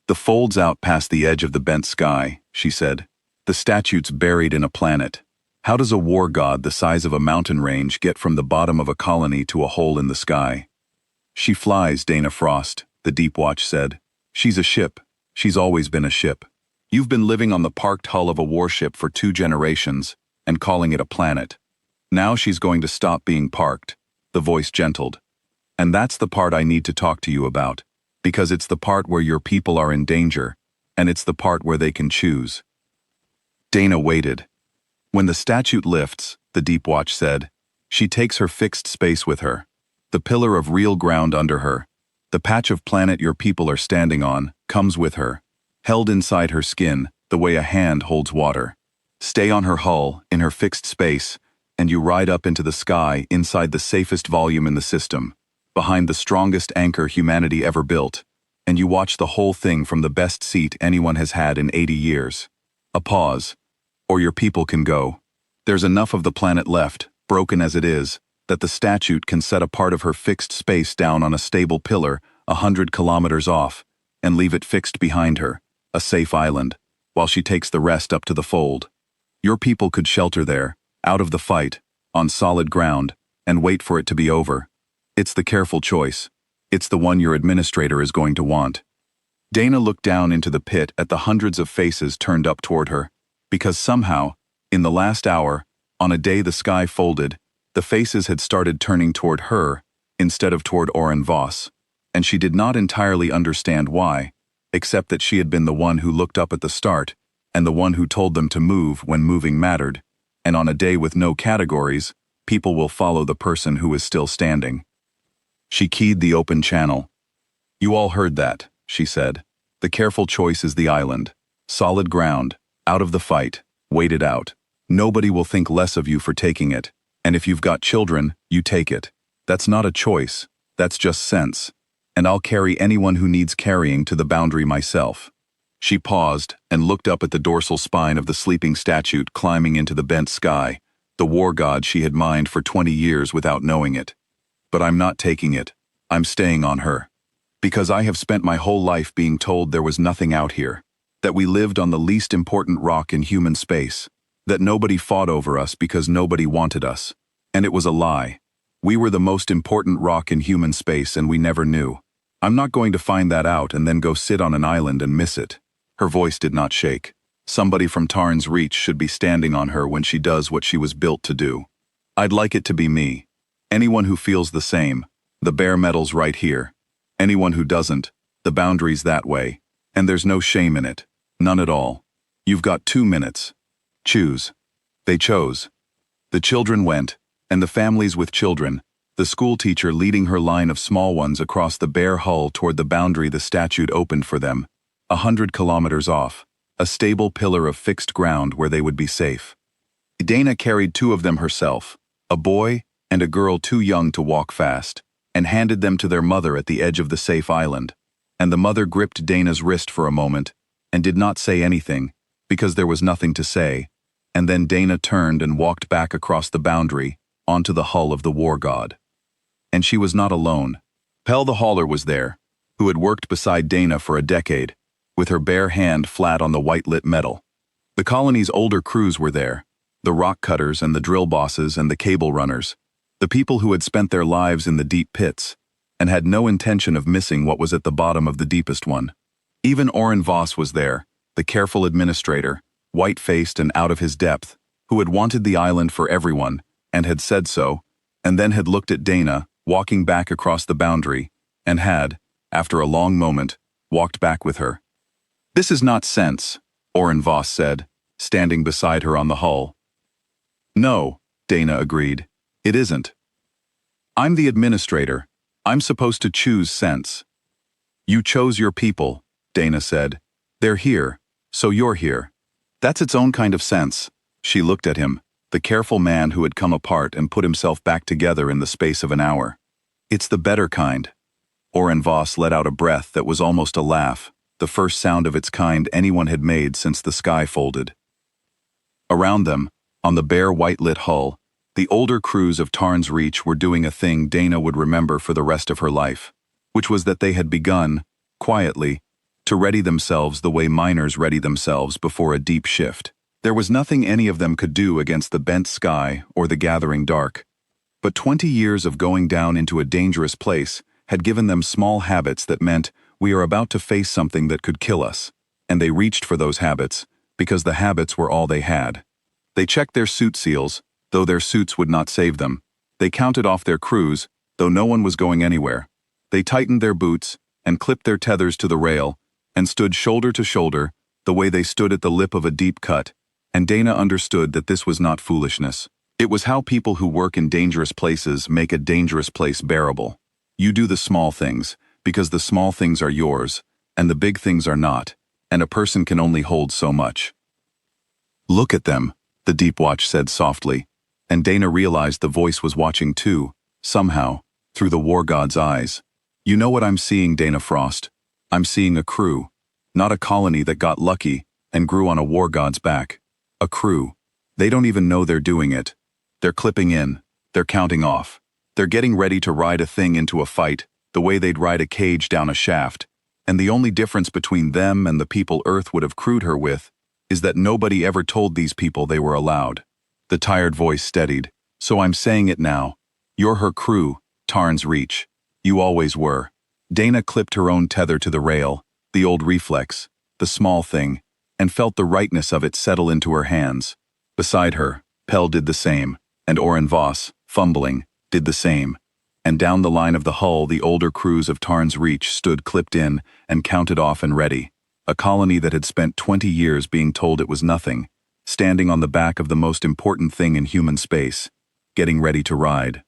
The fold's out past the edge of the bent sky, she said. The statute's buried in a planet. How does a war god the size of a mountain range get from the bottom of a colony to a hole in the sky? She flies, Dana Frost, the Deep Watch said. She's a ship. She's always been a ship. You've been living on the parked hull of a warship for 2 generations, and calling it a planet. Now she's going to stop being parked, the voice gentled. And that's the part I need to talk to you about, because it's the part where your people are in danger, and it's the part where they can choose. Dana waited. When the statute lifts, the Deep Watch said, she takes her fixed space with her, the pillar of real ground under her. The patch of planet your people are standing on comes with her, held inside her skin the way a hand holds water. Stay on her hull, in her fixed space, and you ride up into the sky inside the safest volume in the system, behind the strongest anchor humanity ever built, and you watch the whole thing from the best seat anyone has had in 80 years. A pause. Or your people can go. There's enough of the planet left, broken as it is, that the statute can set a part of her fixed space down on a stable pillar 100 kilometers off, and leave it fixed behind her, a safe island, while she takes the rest up to the fold. Your people could shelter there, out of the fight, on solid ground, and wait for it to be over. It's the careful choice. It's the one your administrator is going to want. Dana looked down into the pit at the hundreds of faces turned up toward her, because somehow, in the last hour, on a day the sky folded, the faces had started turning toward her instead of toward Oren Voss, and she did not entirely understand why, except that she had been the one who looked up at the start and the one who told them to move when moving mattered, and on a day with no categories, people will follow the person who is still standing. She keyed the open channel. You all heard that, she said. The careful choice is the island. Solid ground, out of the fight, wait it out. Nobody will think less of you for taking it. And if you've got children, you take it. That's not a choice, that's just sense. And I'll carry anyone who needs carrying to the boundary myself. She paused and looked up at the dorsal spine of the sleeping statute climbing into the bent sky, the war god she had mined for 20 years without knowing it. But I'm not taking it. I'm staying on her. Because I have spent my whole life being told there was nothing out here, that we lived on the least important rock in human space, that nobody fought over us because nobody wanted us. And it was a lie. We were the most important rock in human space and we never knew. I'm not going to find that out and then go sit on an island and miss it. Her voice did not shake. Somebody from Tarn's Reach should be standing on her when she does what she was built to do. I'd like it to be me. Anyone who feels the same, the bare metal's right here. Anyone who doesn't, the boundary's that way. And there's no shame in it. None at all. You've got 2 minutes. Choose. They chose. The children went, and the families with children, the school teacher leading her line of small ones across the bare hull toward the boundary the statute opened for them, 100 kilometers off, a stable pillar of fixed ground where they would be safe. Dana carried 2 of them herself, a boy and a girl too young to walk fast, and handed them to their mother at the edge of the safe island, and the mother gripped Dana's wrist for a moment and did not say anything, because there was nothing to say, and then Dana turned and walked back across the boundary onto the hull of the war god. And she was not alone. Pell the hauler was there, who had worked beside Dana for a decade, with her bare hand flat on the white-lit metal. The colony's older crews were there, the rock cutters and the drill bosses and the cable runners, the people who had spent their lives in the deep pits, and had no intention of missing what was at the bottom of the deepest one. Even Oren Voss was there, the careful administrator, white-faced and out of his depth, who had wanted the island for everyone, and had said so, and then had looked at Dana, walking back across the boundary, and had, after a long moment, walked back with her. "This is not sense," Orrin Voss said, standing beside her on the hull. "No," Dana agreed. "It isn't. I'm the administrator. I'm supposed to choose sense." "You chose your people," Dana said. "They're here, so you're here. That's its own kind of sense." She looked at him, the careful man who had come apart and put himself back together in the space of an hour. "It's the better kind." Orrin Voss let out a breath that was almost a laugh, the first sound of its kind anyone had made since the sky folded. Around them, on the bare white-lit hull, the older crews of Tarn's Reach were doing a thing Dana would remember for the rest of her life, which was that they had begun, quietly, to ready themselves the way miners ready themselves before a deep shift. There was nothing any of them could do against the bent sky or the gathering dark, but 20 years of going down into a dangerous place had given them small habits that meant we are about to face something that could kill us, and they reached for those habits because the habits were all they had. They checked their suit seals, though their suits would not save them. They counted off their crews, though no one was going anywhere. They tightened their boots and clipped their tethers to the rail and stood shoulder to shoulder the way they stood at the lip of a deep cut, and Dana understood that this was not foolishness. It was how people who work in dangerous places make a dangerous place bearable. You do the small things, because the small things are yours, and the big things are not, and a person can only hold so much. "Look at them," the Deep Watch said softly, and Dana realized the voice was watching too, somehow, through the war god's eyes. "You know what I'm seeing, Dana Frost? I'm seeing a crew, not a colony that got lucky and grew on a war god's back. A crew. They don't even know they're doing it. They're clipping in. They're counting off. They're getting ready to ride a thing into a fight, the way they'd ride a cage down a shaft. And the only difference between them and the people Earth would have crewed her with is that nobody ever told these people they were allowed." The tired voice steadied. "So I'm saying it now. You're her crew, Tarn's Reach. You always were." Dana clipped her own tether to the rail, the old reflex, the small thing, and felt the rightness of it settle into her hands. Beside her, Pell did the same, and Orrin Voss, fumbling, did the same. And down the line of the hull the older crews of Tarn's Reach stood clipped in and counted off and ready. A colony that had spent 20 years being told it was nothing, standing on the back of the most important thing in human space, getting ready to ride.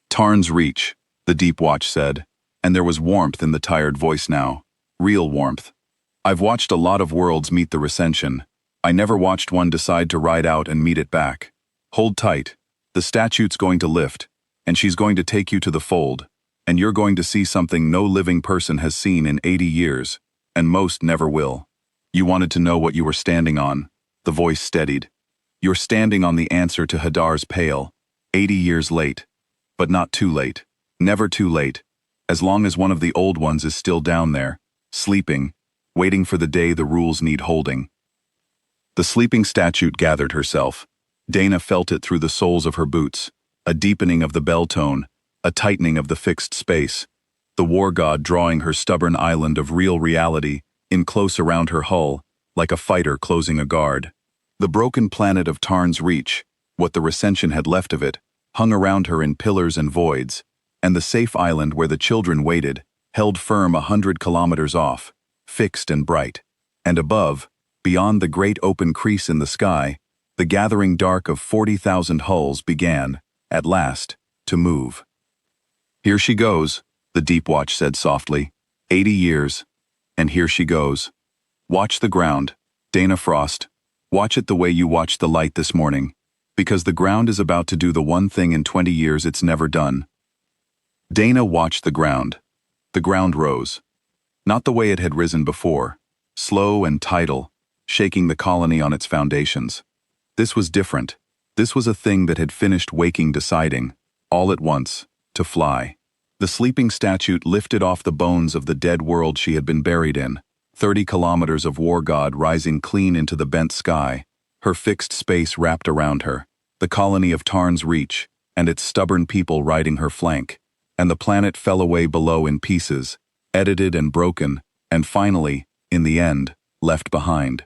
"Tarn's Reach," the Deep Watch said, and there was warmth in the tired voice now. Real warmth. "I've watched a lot of worlds meet the Recension. I never watched one decide to ride out and meet it back. Hold tight. The statute's going to lift, and she's going to take you to the fold, and you're going to see something no living person has seen in 80 years, and most never will. You wanted to know what you were standing on." The voice steadied. "You're standing on the answer to Hadar's Pale. 80 years late. But not too late. Never too late. As long as one of the old ones is still down there, sleeping, waiting for the day the rules need holding." The sleeping statute gathered herself. Dana felt it through the soles of her boots, a deepening of the bell tone, a tightening of the fixed space, the war god drawing her stubborn island of real reality in close around her hull, like a fighter closing a guard. The broken planet of Tarn's Reach, what the Recension had left of it, hung around her in pillars and voids, and the safe island where the children waited, held firm 100 kilometers off, fixed and bright. And above, beyond the great open crease in the sky, the gathering dark of 40,000 hulls began, at last, to move. "Here she goes," the Deep Watch said softly. 80 years, and here she goes. Watch the ground, Dana Frost. Watch it the way you watched the light this morning, because the ground is about to do the one thing in 20 years it's never done." Dana watched the ground. The ground rose. Not the way it had risen before, slow and tidal, shaking the colony on its foundations. This was different. This was a thing that had finished waking, deciding, all at once, to fly. The sleeping statute lifted off the bones of the dead world she had been buried in, 30 kilometers of war god rising clean into the bent sky, her fixed space wrapped around her, the colony of Tarn's Reach, and its stubborn people riding her flank, and the planet fell away below in pieces, edited and broken, and finally, in the end, left behind.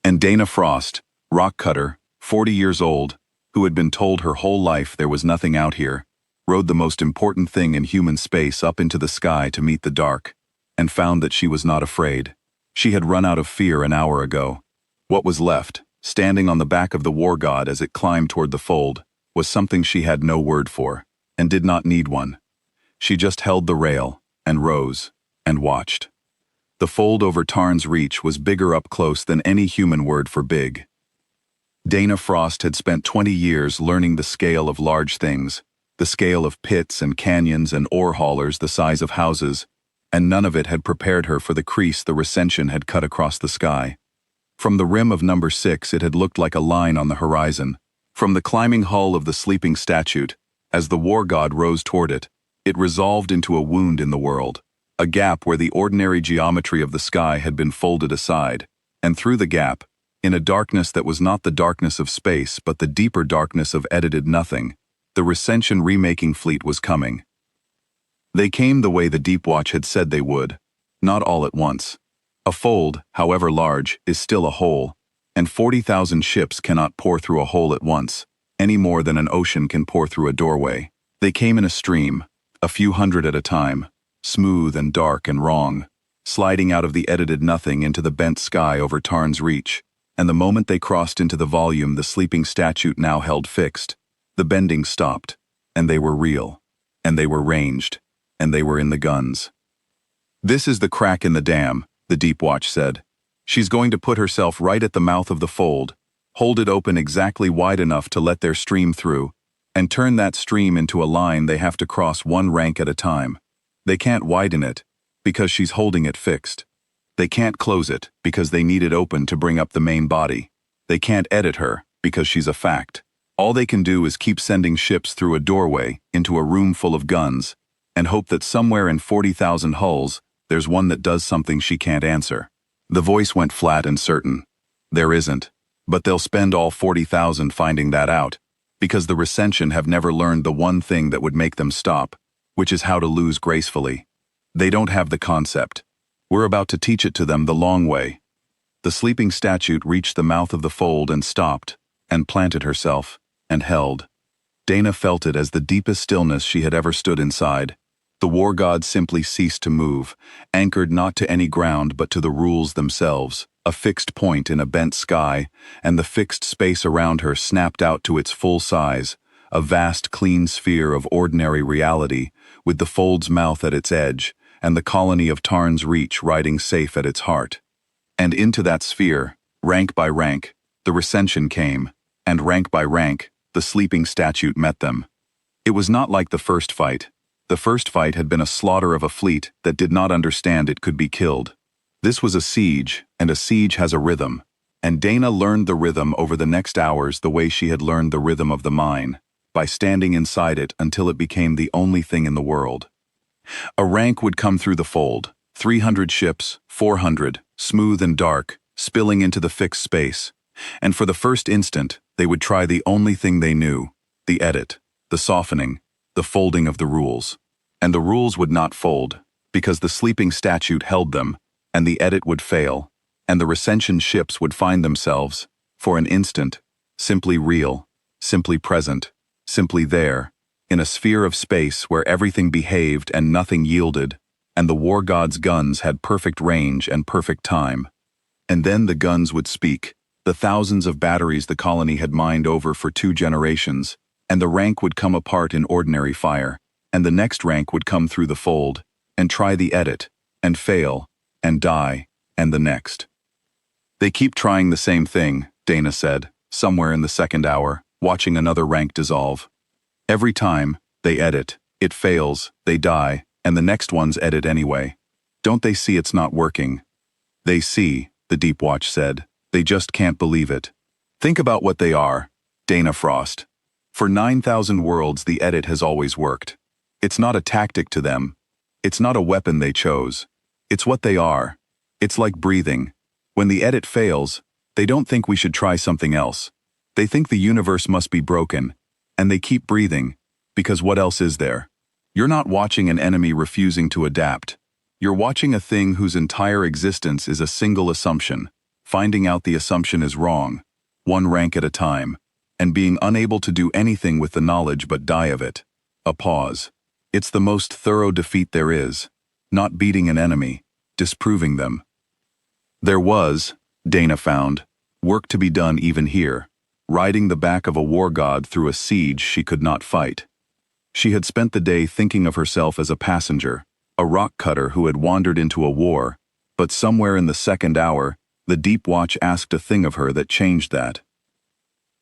And Dana Frost, rock cutter, 40 years old, who had been told her whole life there was nothing out here, rode the most important thing in human space up into the sky to meet the dark, and found that she was not afraid. She had run out of fear an hour ago. What was left, standing on the back of the war god as it climbed toward the fold, was something she had no word for, and did not need one. She just held the rail, and rose, and watched. The fold over Tarn's Reach was bigger up close than any human word for big. Dana Frost had spent 20 years learning the scale of large things, the scale of pits and canyons and ore haulers the size of houses, and none of it had prepared her for the crease the recension had cut across the sky. From the rim of number 6 it had looked like a line on the horizon. From the climbing hull of the sleeping statue, as the war god rose toward it, it resolved into a wound in the world. A gap where the ordinary geometry of the sky had been folded aside, and through the gap, in a darkness that was not the darkness of space but the deeper darkness of edited nothing, the recension remaking fleet was coming. They came the way the Deep Watch had said they would, not all at once. A fold, however large, is still a hole, and 40,000 ships cannot pour through a hole at once, any more than an ocean can pour through a doorway. They came in a stream, a few hundred at a time, smooth and dark and wrong, sliding out of the edited nothing into the bent sky over Tarn's Reach, and the moment they crossed into the volume the sleeping statue now held fixed, the bending stopped, and they were real, and they were ranged, and they were in the guns. "This is the crack in the dam," the Deep Watch said. "She's going to put herself right at the mouth of the fold, hold it open exactly wide enough to let their stream through, and turn that stream into a line they have to cross one rank at a time. They can't widen it, because she's holding it fixed. They can't close it, because they need it open to bring up the main body. They can't edit her, because she's a fact. All they can do is keep sending ships through a doorway, into a room full of guns, and hope that somewhere in 40,000 hulls, there's one that does something she can't answer." The voice went flat and certain. "There isn't, but they'll spend all 40,000 finding that out, because the recension have never learned the one thing that would make them stop, which is how to lose gracefully. They don't have the concept. We're about to teach it to them the long way." The sleeping statue reached the mouth of the fold and stopped, and planted herself, and held. Dana felt it as the deepest stillness she had ever stood inside. The war god simply ceased to move, anchored not to any ground but to the rules themselves, a fixed point in a bent sky, and the fixed space around her snapped out to its full size, a vast clean sphere of ordinary reality, with the fold's mouth at its edge, and the colony of Tarn's Reach riding safe at its heart. And into that sphere, rank by rank, the recension came, and rank by rank, the sleeping statue met them. It was not like the first fight. The first fight had been a slaughter of a fleet that did not understand it could be killed. This was a siege, and a siege has a rhythm, and Dana learned the rhythm over the next hours the way she had learned the rhythm of the mine, by standing inside it until it became the only thing in the world. A rank would come through the fold, 300 ships, 400, smooth and dark, spilling into the fixed space, and for the first instant, they would try the only thing they knew, the edit, the softening, the folding of the rules. And the rules would not fold, because the sleeping statue held them, and the edit would fail, and the recension ships would find themselves, for an instant, simply real, simply present, simply there, in a sphere of space where everything behaved and nothing yielded, and the war god's guns had perfect range and perfect time. And then the guns would speak, the thousands of batteries the colony had mined over for 2 generations, and the rank would come apart in ordinary fire, and the next rank would come through the fold, and try the edit, and fail, and die, and the next. "They keep trying the same thing," Dana said, somewhere in the second hour, watching another rank dissolve. "Every time, they edit, it fails, they die, and the next ones edit anyway. Don't they see it's not working?" "They see," the Deep Watch said. "They just can't believe it. Think about what they are, Dana Frost. For 9,000 worlds the edit has always worked. It's not a tactic to them. It's not a weapon they chose. It's what they are. It's like breathing. When the edit fails, they don't think we should try something else. They think the universe must be broken, and they keep breathing, because what else is there? You're not watching an enemy refusing to adapt. You're watching a thing whose entire existence is a single assumption, finding out the assumption is wrong, one rank at a time, and being unable to do anything with the knowledge but die of it. A pause. It's the most thorough defeat there is. Not beating an enemy, disproving them. There was, Dana found, work to be done even here, riding the back of a war god through a siege she could not fight. She had spent the day thinking of herself as a passenger, a rock cutter who had wandered into a war, but somewhere in the second hour, the Deep Watch asked a thing of her that changed that.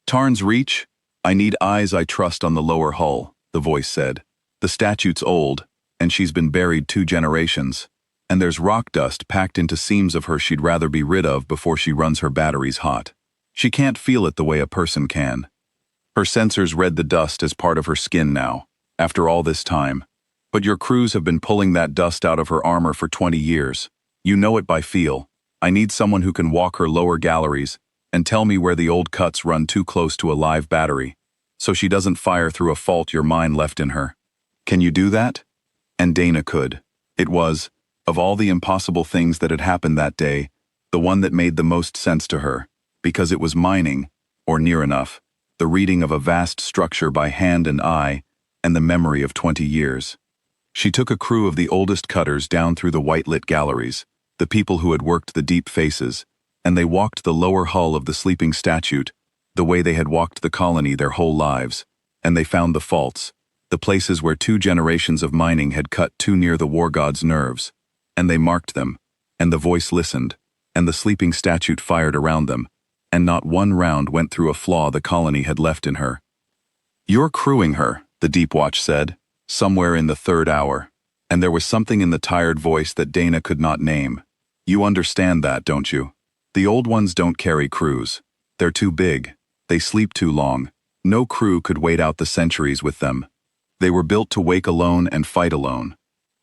Tarn's Reach? I need eyes I trust on the lower hull, the voice said. The statue's old, and she's been buried 2 generations, and there's rock dust packed into seams of her she'd rather be rid of before she runs her batteries hot. She can't feel it the way a person can. Her sensors read the dust as part of her skin now, after all this time. But your crews have been pulling that dust out of her armor for 20 years. You know it by feel. I need someone who can walk her lower galleries and tell me where the old cuts run too close to a live battery, so she doesn't fire through a fault your mind left in her. Can you do that? And Dana could. It was, of all the impossible things that had happened that day, the one that made the most sense to her, because it was mining, or near enough, the reading of a vast structure by hand and eye, and the memory of 20 years. She took a crew of the oldest cutters down through the white-lit galleries, the people who had worked the deep faces, and they walked the lower hull of the sleeping statue, the way they had walked the colony their whole lives, and they found the faults, the places where 2 generations of mining had cut too near the war god's nerves, and they marked them, and the voice listened, and the sleeping statue fired around them, and not one round went through a flaw the colony had left in her. You're crewing her, the Deep Watch said, somewhere in the 3rd hour, and there was something in the tired voice that Dana could not name. You understand that, don't you? The old ones don't carry crews. They're too big. They sleep too long. No crew could wait out the centuries with them. They were built to wake alone and fight alone.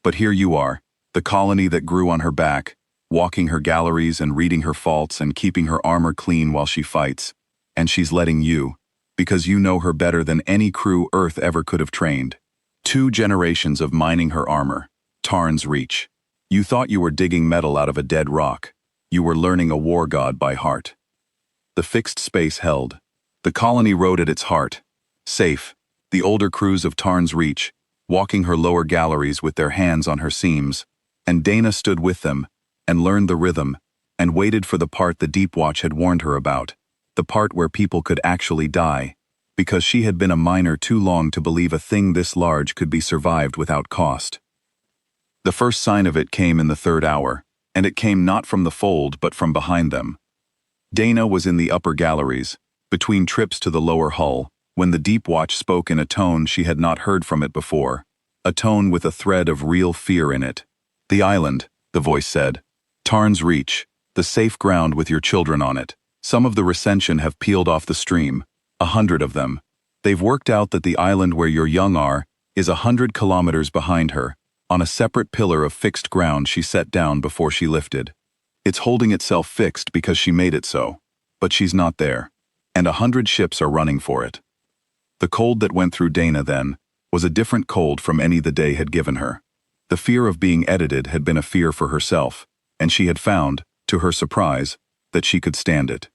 But here you are, the colony that grew on her back, walking her galleries and reading her faults and keeping her armor clean while she fights. And she's letting you, because you know her better than any crew Earth ever could have trained. 2 generations of mining her armor. Tarn's Reach. You thought you were digging metal out of a dead rock. You were learning a war god by heart. The fixed space held. The colony rode at its heart. Safe, the older crews of Tarn's Reach, walking her lower galleries with their hands on her seams, and Dana stood with them, and learned the rhythm, and waited for the part the Deep Watch had warned her about, the part where people could actually die, because she had been a miner too long to believe a thing this large could be survived without cost. The first sign of it came in the 3rd hour, and it came not from the fold but from behind them. Dana was in the upper galleries, between trips to the lower hull, when the Deep Watch spoke in a tone she had not heard from it before, a tone with a thread of real fear in it. The island, the voice said. Tarn's Reach, the safe ground with your children on it. Some of the recension have peeled off the stream, 100 of them. They've worked out that the island where your young are is 100 kilometers behind her, on a separate pillar of fixed ground she set down before she lifted. It's holding itself fixed because she made it so, but she's not there, and 100 ships are running for it. The cold that went through Dana then was a different cold from any the day had given her. The fear of being edited had been a fear for herself, and she had found, to her surprise, that she could stand it.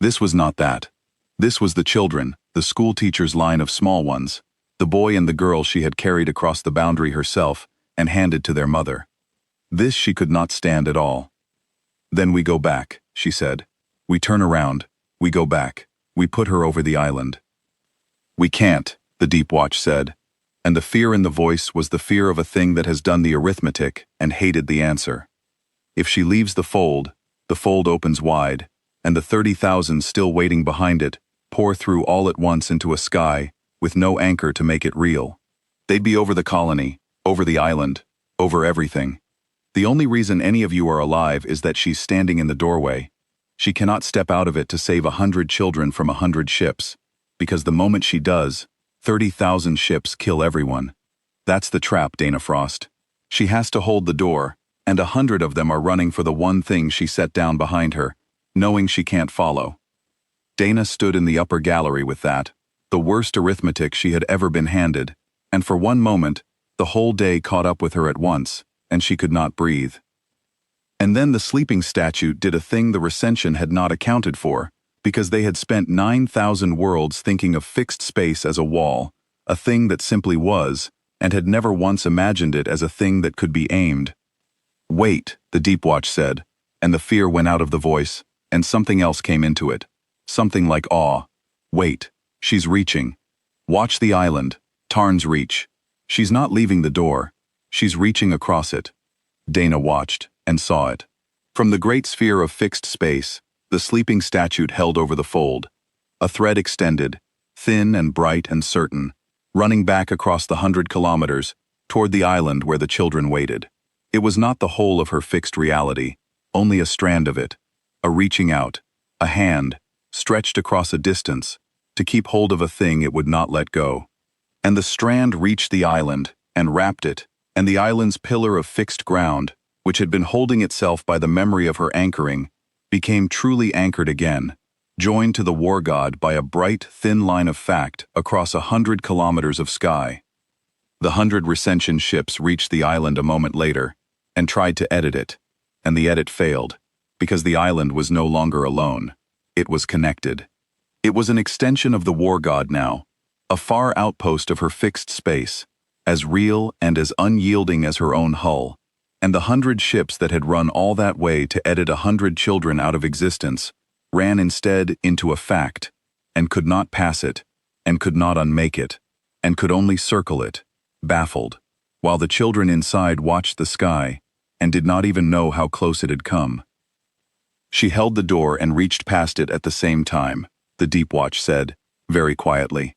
This was not that. This was the children, the school teacher's line of small ones, the boy and the girl she had carried across the boundary herself and handed to their mother. This she could not stand at all. Then we go back, she said. We turn around, we go back, we put her over the island. We can't, the Deep Watch said, and the fear in the voice was the fear of a thing that has done the arithmetic and hated the answer. If she leaves the fold opens wide, and the 30,000 still waiting behind it pour through all at once into a sky with no anchor to make it real. They'd be over the colony, over the island, over everything. The only reason any of you are alive is that she's standing in the doorway. She cannot step out of it to save 100 children from 100 ships, because the moment she does, 30,000 ships kill everyone. That's the trap, Dana Frost. She has to hold the door, and 100 of them are running for the one thing she set down behind her, knowing she can't follow. Dana stood in the upper gallery with that, the worst arithmetic she had ever been handed, and for one moment, the whole day caught up with her at once, and she could not breathe. And then the sleeping statue did a thing the recension had not accounted for, because they had spent 9,000 worlds thinking of fixed space as a wall, a thing that simply was, and had never once imagined it as a thing that could be aimed. "Wait," the Deep Watch said, and the fear went out of the voice, and something else came into it. Something like awe. "Wait, she's reaching. Watch the island, Tarn's Reach. She's not leaving the door. She's reaching across it." Dana watched, and saw it. From the great sphere of fixed space, the sleeping statue held over the fold. A thread extended, thin and bright and certain, running back across the 100 kilometers, toward the island where the children waited. It was not the whole of her fixed reality, only a strand of it, a reaching out, a hand, stretched across a distance, to keep hold of a thing it would not let go. And the strand reached the island, and wrapped it, and the island's pillar of fixed ground, which had been holding itself by the memory of her anchoring, became truly anchored again, joined to the war god by a bright, thin line of fact across 100 kilometers of sky. The 100 recension ships reached the island a moment later, and tried to edit it, and the edit failed, because the island was no longer alone. It was connected. It was an extension of the war god now, a far outpost of her fixed space, as real and as unyielding as her own hull, and the 100 ships that had run all that way to edit 100 children out of existence ran instead into a fact, and could not pass it, and could not unmake it, and could only circle it, baffled, while the children inside watched the sky and did not even know how close it had come. She held the door and reached past it at the same time, the Deep Watch said, very quietly.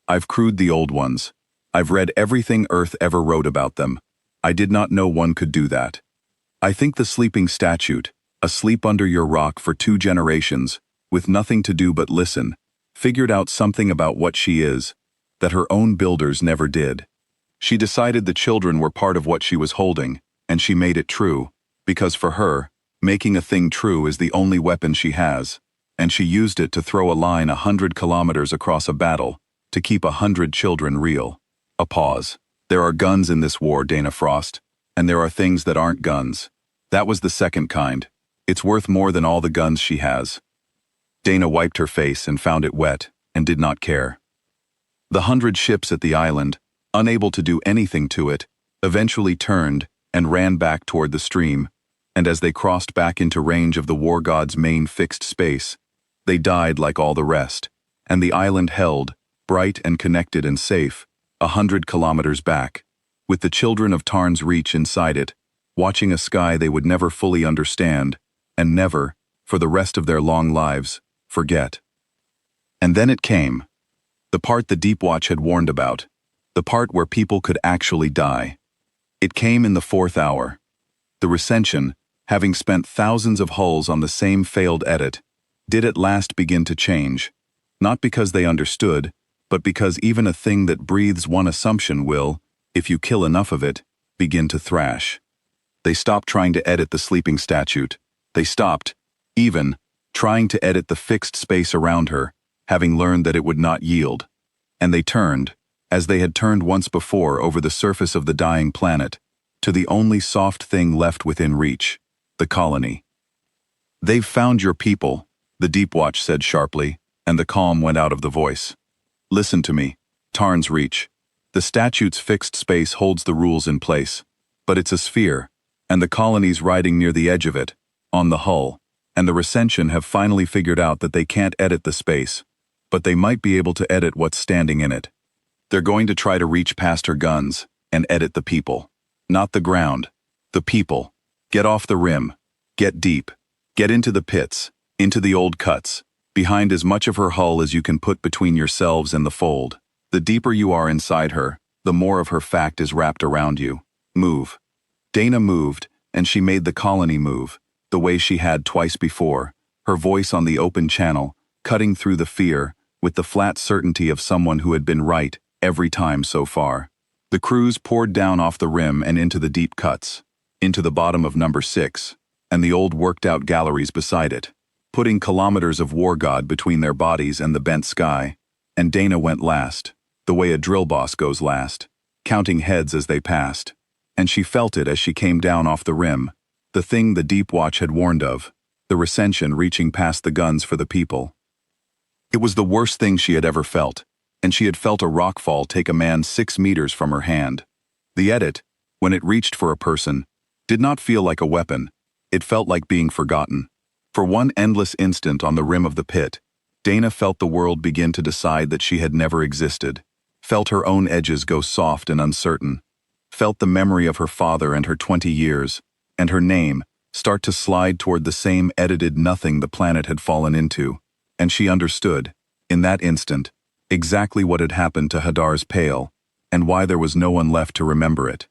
"I've crewed the old ones. I've read everything Earth ever wrote about them. I did not know one could do that. I think the sleeping statue, asleep under your rock for 2 generations, with nothing to do but listen, figured out something about what she is, that her own builders never did. She decided the children were part of what she was holding, and she made it true, because for her, making a thing true is the only weapon she has, and she used it to throw a line 100 kilometers across a battle, to keep 100 children real." A pause. "There are guns in this war, Dana Frost, and there are things that aren't guns. That was the second kind. It's worth more than all the guns she has." Dana wiped her face and found it wet, and did not care. The 100 ships at the island, unable to do anything to it, eventually turned and ran back toward the stream, and as they crossed back into range of the war god's main fixed space, they died like all the rest, and the island held, bright and connected and safe, 100 kilometers back, with the children of Tarn's Reach inside it, watching a sky they would never fully understand, and never, for the rest of their long lives, forget. And then it came. The part the Deep Watch had warned about. The part where people could actually die. It came in the 4th hour. The recension, having spent thousands of hulls on the same failed edit, did at last begin to change, not because they understood, but because even a thing that breathes one assumption will, if you kill enough of it, begin to thrash. They stopped trying to edit the sleeping statue. They stopped, even, trying to edit the fixed space around her, having learned that it would not yield. And they turned, as they had turned once before over the surface of the dying planet, to the only soft thing left within reach, the colony. "They've found your people," the Deep Watch said sharply, and the calm went out of the voice. "Listen to me, Tarn's Reach. The statute's fixed space holds the rules in place, but it's a sphere, and the colony's riding near the edge of it, on the hull, and the recension have finally figured out that they can't edit the space, but they might be able to edit what's standing in it. They're going to try to reach past her guns and edit the people. Not the ground, the people. Get off the rim. Get deep. Get into the pits, into the old cuts, behind as much of her hull as you can put between yourselves and the fold. The deeper you are inside her, the more of her fact is wrapped around you. Move." Dana moved, and she made the colony move, the way she had twice before, her voice on the open channel, cutting through the fear, with the flat certainty of someone who had been right every time so far. The crews poured down off the rim and into the deep cuts, into the bottom of number 6, and the old worked-out galleries beside it, putting kilometers of war god between their bodies and the bent sky, and Dana went last, the way a drill boss goes last, counting heads as they passed, and she felt it as she came down off the rim, the thing the Deep Watch had warned of, the recension reaching past the guns for the people. It was the worst thing she had ever felt, and she had felt a rockfall take a man 6 meters from her hand. The edit, when it reached for a person, did not feel like a weapon. It felt like being forgotten. For one endless instant on the rim of the pit, Dana felt the world begin to decide that she had never existed, felt her own edges go soft and uncertain, felt the memory of her father and her 20 years, and her name, start to slide toward the same edited nothing the planet had fallen into, and she understood, in that instant, exactly what had happened to Hadar's Pale, and why there was no one left to remember it.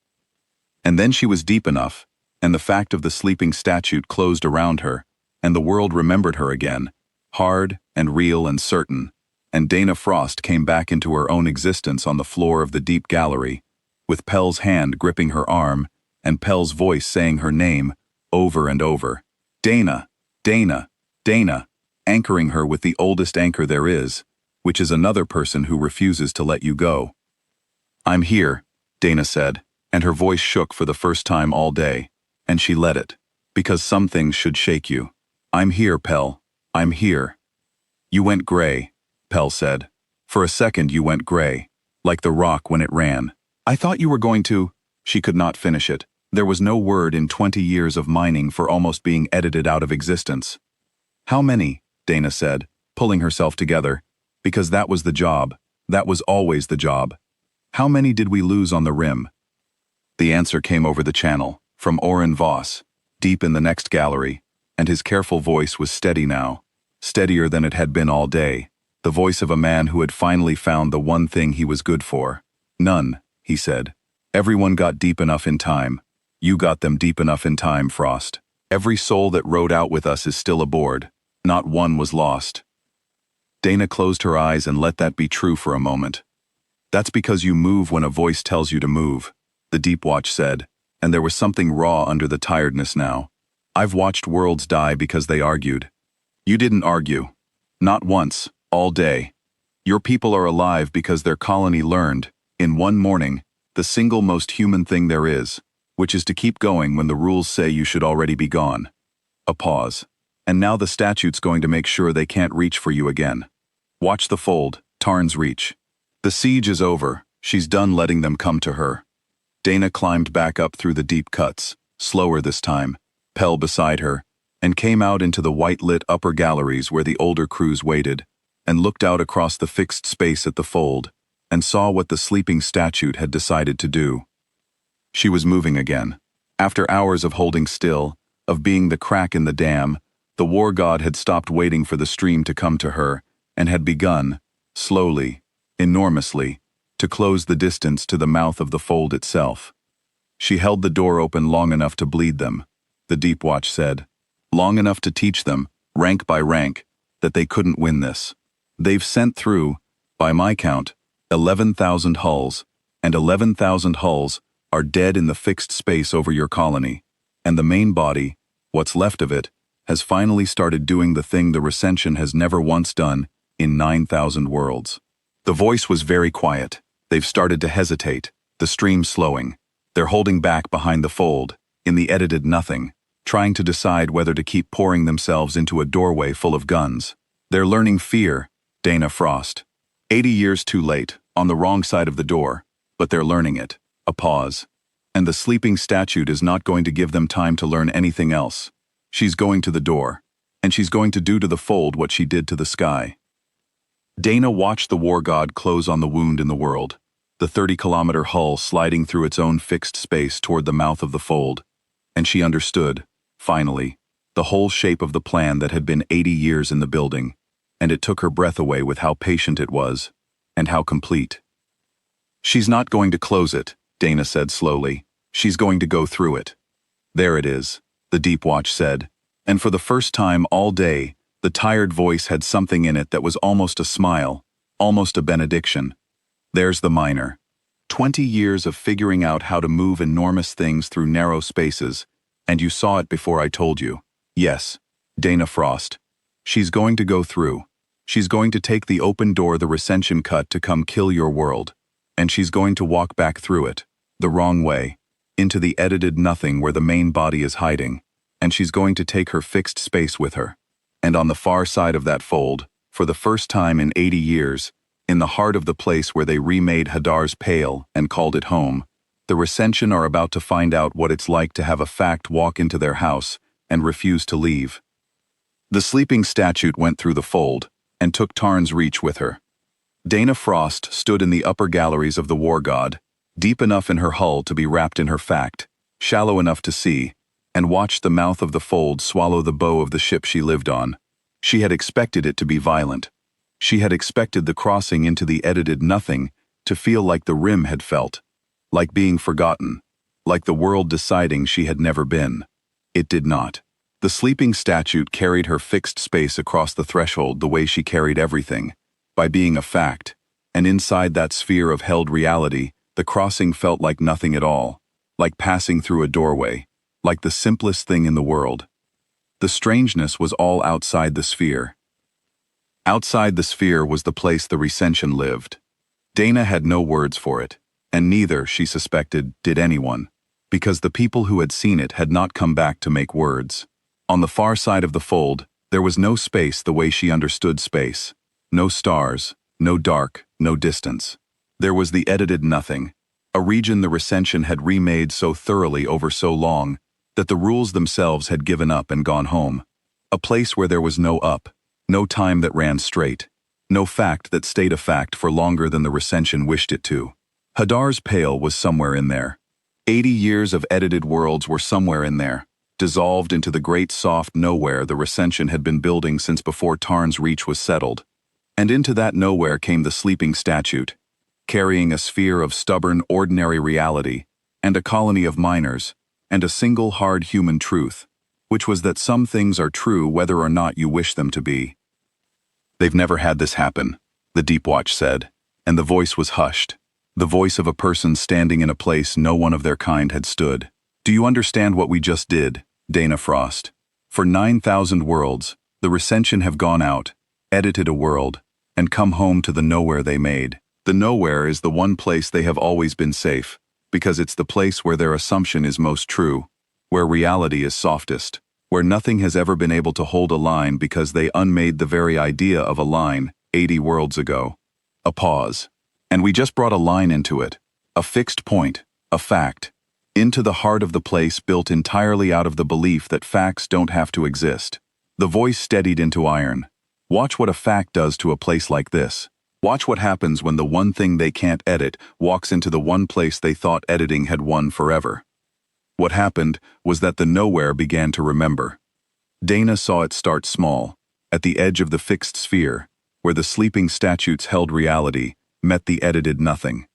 And then she was deep enough, and the fact of the sleeping statue closed around her, and the world remembered her again, hard and real and certain, and Dana Frost came back into her own existence on the floor of the deep gallery, with Pell's hand gripping her arm, and Pell's voice saying her name, over and over. Dana, Dana, Dana, anchoring her with the oldest anchor there is, which is another person who refuses to let you go. I'm here, Dana said, and her voice shook for the first time all day, and she let it, because some things should shake you. I'm here, Pell. I'm here. You went gray, Pell said. For a second you went gray, like the rock when it ran. I thought you were going to... She could not finish it. There was no word in 20 years of mining for almost being edited out of existence. How many? Dana said, pulling herself together, because that was the job. That was always the job. How many did we lose on the rim? The answer came over the channel, from Oren Voss, deep in the next gallery, and his careful voice was steady now, steadier than it had been all day, the voice of a man who had finally found the one thing he was good for. None, he said. Everyone got deep enough in time. You got them deep enough in time, Frost. Every soul that rode out with us is still aboard. Not one was lost. Dana closed her eyes and let that be true for a moment. That's because you move when a voice tells you to move, the Deep Watch said, and there was something raw under the tiredness now. I've watched worlds die because they argued. You didn't argue. Not once, all day. Your people are alive because their colony learned, in one morning, the single most human thing there is, which is to keep going when the rules say you should already be gone. A pause. And now the statute's going to make sure they can't reach for you again. Watch the fold, Tarn's reach. The siege is over. She's done letting them come to her. Dana climbed back up through the deep cuts, slower this time, Pell beside her, and came out into the white-lit upper galleries where the older crews waited, and looked out across the fixed space at the fold, and saw what the sleeping statue had decided to do. She was moving again. After hours of holding still, of being the crack in the dam, the war god had stopped waiting for the stream to come to her, and had begun, slowly, enormously, to close the distance to the mouth of the fold itself. She held the door open long enough to bleed them, the Deep Watch said. Long enough to teach them, rank by rank, that they couldn't win this. They've sent through, by my count, 11,000 hulls, and 11,000 hulls are dead in the fixed space over your colony, and the main body, what's left of it, has finally started doing the thing the Recension has never once done in 9,000 worlds. The voice was very quiet. They've started to hesitate, the stream slowing. They're holding back behind the fold, in the edited nothing, trying to decide whether to keep pouring themselves into a doorway full of guns. They're learning fear, Dana Frost. 80 years too late, on the wrong side of the door, but they're learning it. A pause. And the sleeping statue is not going to give them time to learn anything else. She's going to the door, and she's going to do to the fold what she did to the sky. Dana watched the war god close on the wound in the world, the 30-kilometer hull sliding through its own fixed space toward the mouth of the fold, and she understood, finally, the whole shape of the plan that had been 80 years in the building, and it took her breath away with how patient it was, and how complete. She's not going to close it, Dana said slowly. She's going to go through it. There it is, the Deep Watch said, and for the first time all day, the tired voice had something in it that was almost a smile, almost a benediction. There's the miner. 20 years of figuring out how to move enormous things through narrow spaces, and you saw it before I told you. Yes, Dana Frost. She's going to go through. She's going to take the open door the Recension cut to come kill your world, and she's going to walk back through it, the wrong way, into the edited nothing where the main body is hiding, and she's going to take her fixed space with her. And on the far side of that fold, for the first time in 80 years, in the heart of the place where they remade Hadar's Pale and called it home, the Recension are about to find out what it's like to have a fact walk into their house and refuse to leave. The sleeping statue went through the fold and took Tarn's reach with her. Dana Frost stood in the upper galleries of the war god, deep enough in her hull to be wrapped in her fact, shallow enough to see, and watched the mouth of the fold swallow the bow of the ship she lived on. She had expected it to be violent. She had expected the crossing into the edited nothing to feel like the Rim had felt, like being forgotten, like the world deciding she had never been. It did not. The sleeping statue carried her fixed space across the threshold the way she carried everything, by being a fact, and inside that sphere of held reality, the crossing felt like nothing at all, like passing through a doorway, like the simplest thing in the world. The strangeness was all outside the sphere. Outside the sphere was the place the Recension lived. Dana had no words for it, and neither, she suspected, did anyone, because the people who had seen it had not come back to make words. On the far side of the fold, there was no space the way she understood space. No stars, no dark, no distance. There was the edited nothing, a region the Recension had remade so thoroughly over so long that the rules themselves had given up and gone home. A place where there was no up, no time that ran straight, no fact that stayed a fact for longer than the Recension wished it to. Hadar's Pale was somewhere in there. 80 years of edited worlds were somewhere in there, dissolved into the great soft nowhere the Recension had been building since before Tarn's reach was settled. And into that nowhere came the sleeping statue, carrying a sphere of stubborn, ordinary reality, and a colony of miners, and a single hard human truth, which was that some things are true whether or not you wish them to be. "They've never had this happen," the Deep Watch said, and the voice was hushed, the voice of a person standing in a place no one of their kind had stood. "Do you understand what we just did, Dana Frost? For 9,000 worlds, the Recension have gone out, edited a world, and come home to the nowhere they made. The nowhere is the one place they have always been safe, because it's the place where their assumption is most true, where reality is softest, where nothing has ever been able to hold a line because they unmade the very idea of a line 80 worlds ago." A pause. "And we just brought a line into it, a fixed point, a fact, into the heart of the place built entirely out of the belief that facts don't have to exist." The voice steadied into iron. "Watch what a fact does to a place like this. Watch what happens when the one thing they can't edit walks into the one place they thought editing had won forever." What happened was that the nowhere began to remember. Dana saw it start small, at the edge of the fixed sphere, where the sleeping statues held reality, met the edited nothing.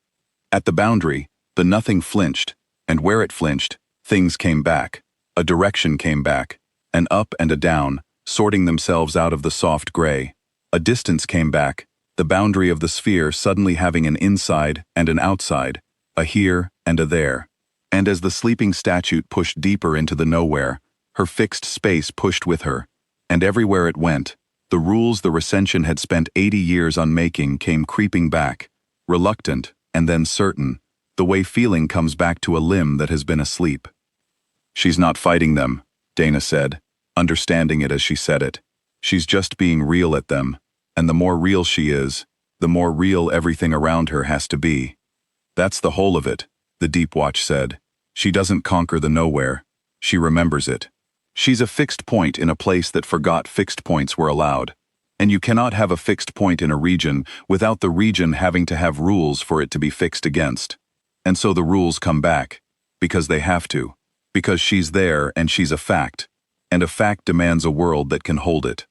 At the boundary, the nothing flinched, and where it flinched, things came back. A direction came back, an up and a down, sorting themselves out of the soft gray. A distance came back, the boundary of the sphere suddenly having an inside and an outside, a here and a there. And as the sleeping statue pushed deeper into the nowhere, her fixed space pushed with her, and everywhere it went, the rules the Recension had spent 80 years unmaking came creeping back, reluctant and then certain, the way feeling comes back to a limb that has been asleep. "She's not fighting them," Dana said, understanding it as she said it. "She's just being real at them, and the more real she is, the more real everything around her has to be. That's the whole of it," the Deep Watch said. "She doesn't conquer the nowhere, she remembers it. She's a fixed point in a place that forgot fixed points were allowed. And you cannot have a fixed point in a region without the region having to have rules for it to be fixed against. And so the rules come back, because they have to, because she's there and she's a fact, and a fact demands a world that can hold it.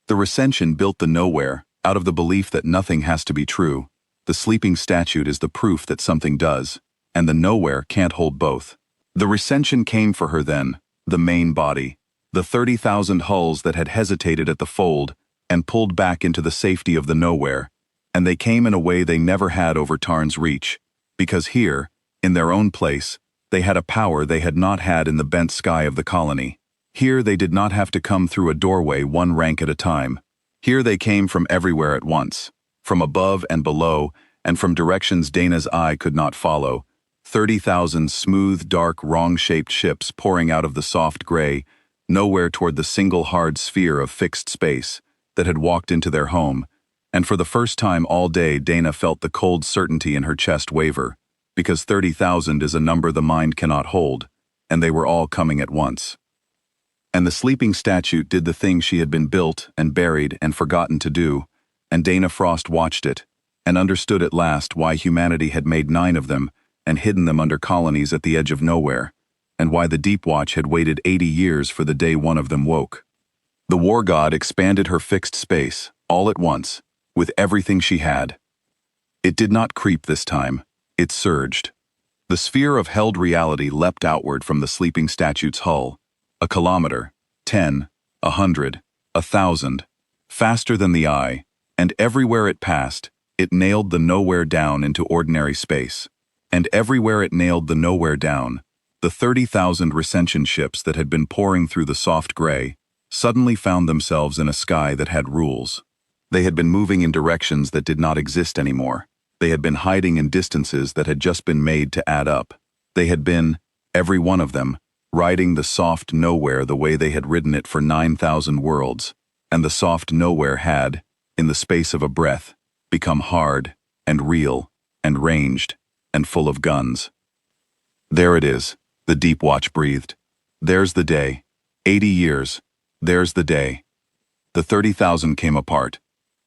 The Recension built the nowhere out of the belief that nothing has to be true. The sleeping statue is the proof that something does, and the nowhere can't hold both. The Recension came for her then, the main body, the 30,000 hulls that had hesitated at the fold and pulled back into the safety of the nowhere, and they came in a way they never had over Tarn's reach, because here, in their own place, they had a power they had not had in the bent sky of the colony. Here they did not have to come through a doorway one rank at a time. Here they came from everywhere at once, from above and below, and from directions Dana's eye could not follow. 30,000 smooth, dark, wrong-shaped ships pouring out of the soft gray, nowhere toward the single hard sphere of fixed space that had walked into their home, And for the first time all day Dana felt the cold certainty in her chest waver, because 30,000 is a number the mind cannot hold, and they were all coming at once. And the sleeping statue did the thing she had been built and buried and forgotten to do, and Dana Frost watched it, and understood at last why humanity had made 9 of them and hidden them under colonies at the edge of nowhere, and why the Deep Watch had waited 80 years for the day one of them woke. The war god expanded her fixed space, all at once, with everything she had. It did not creep this time, it surged. The sphere of held reality leapt outward from the sleeping statue's hull, a kilometer, 10, 100, 1,000, faster than the eye, and everywhere it passed, it nailed the nowhere down into ordinary space. And everywhere it nailed the nowhere down, the 30,000 recension ships that had been pouring through the soft gray suddenly found themselves in a sky that had rules. They had been moving in directions that did not exist anymore. They had been hiding in distances that had just been made to add up. They had been, every one of them, riding the soft nowhere the way they had ridden it for 9,000 worlds, and the soft nowhere had, in the space of a breath, become hard, and real, and ranged, and full of guns. There it is, the Deep Watch breathed. There's the day. 80 years. There's the day. The 30,000 came apart.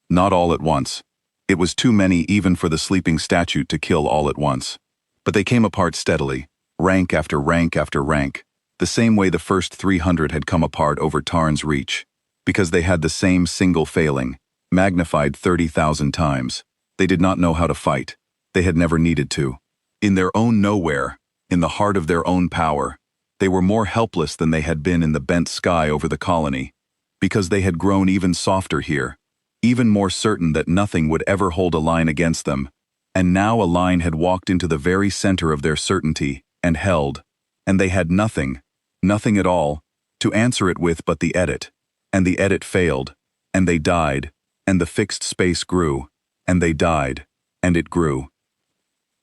Not all at once. It was too many even for the sleeping statue to kill all at once. But they came apart steadily, rank after rank after rank, the same way the first 300 had come apart over Tarn's Reach, because they had the same single failing, magnified 30,000 times. They did not know how to fight. They had never needed to. In their own nowhere, in the heart of their own power, they were more helpless than they had been in the bent sky over the colony, because they had grown even softer here, even more certain that nothing would ever hold a line against them, and now a line had walked into the very center of their certainty, and held, and they had nothing, nothing at all, to answer it with but the edit, and the edit failed, and they died, and the fixed space grew, and they died, and it grew.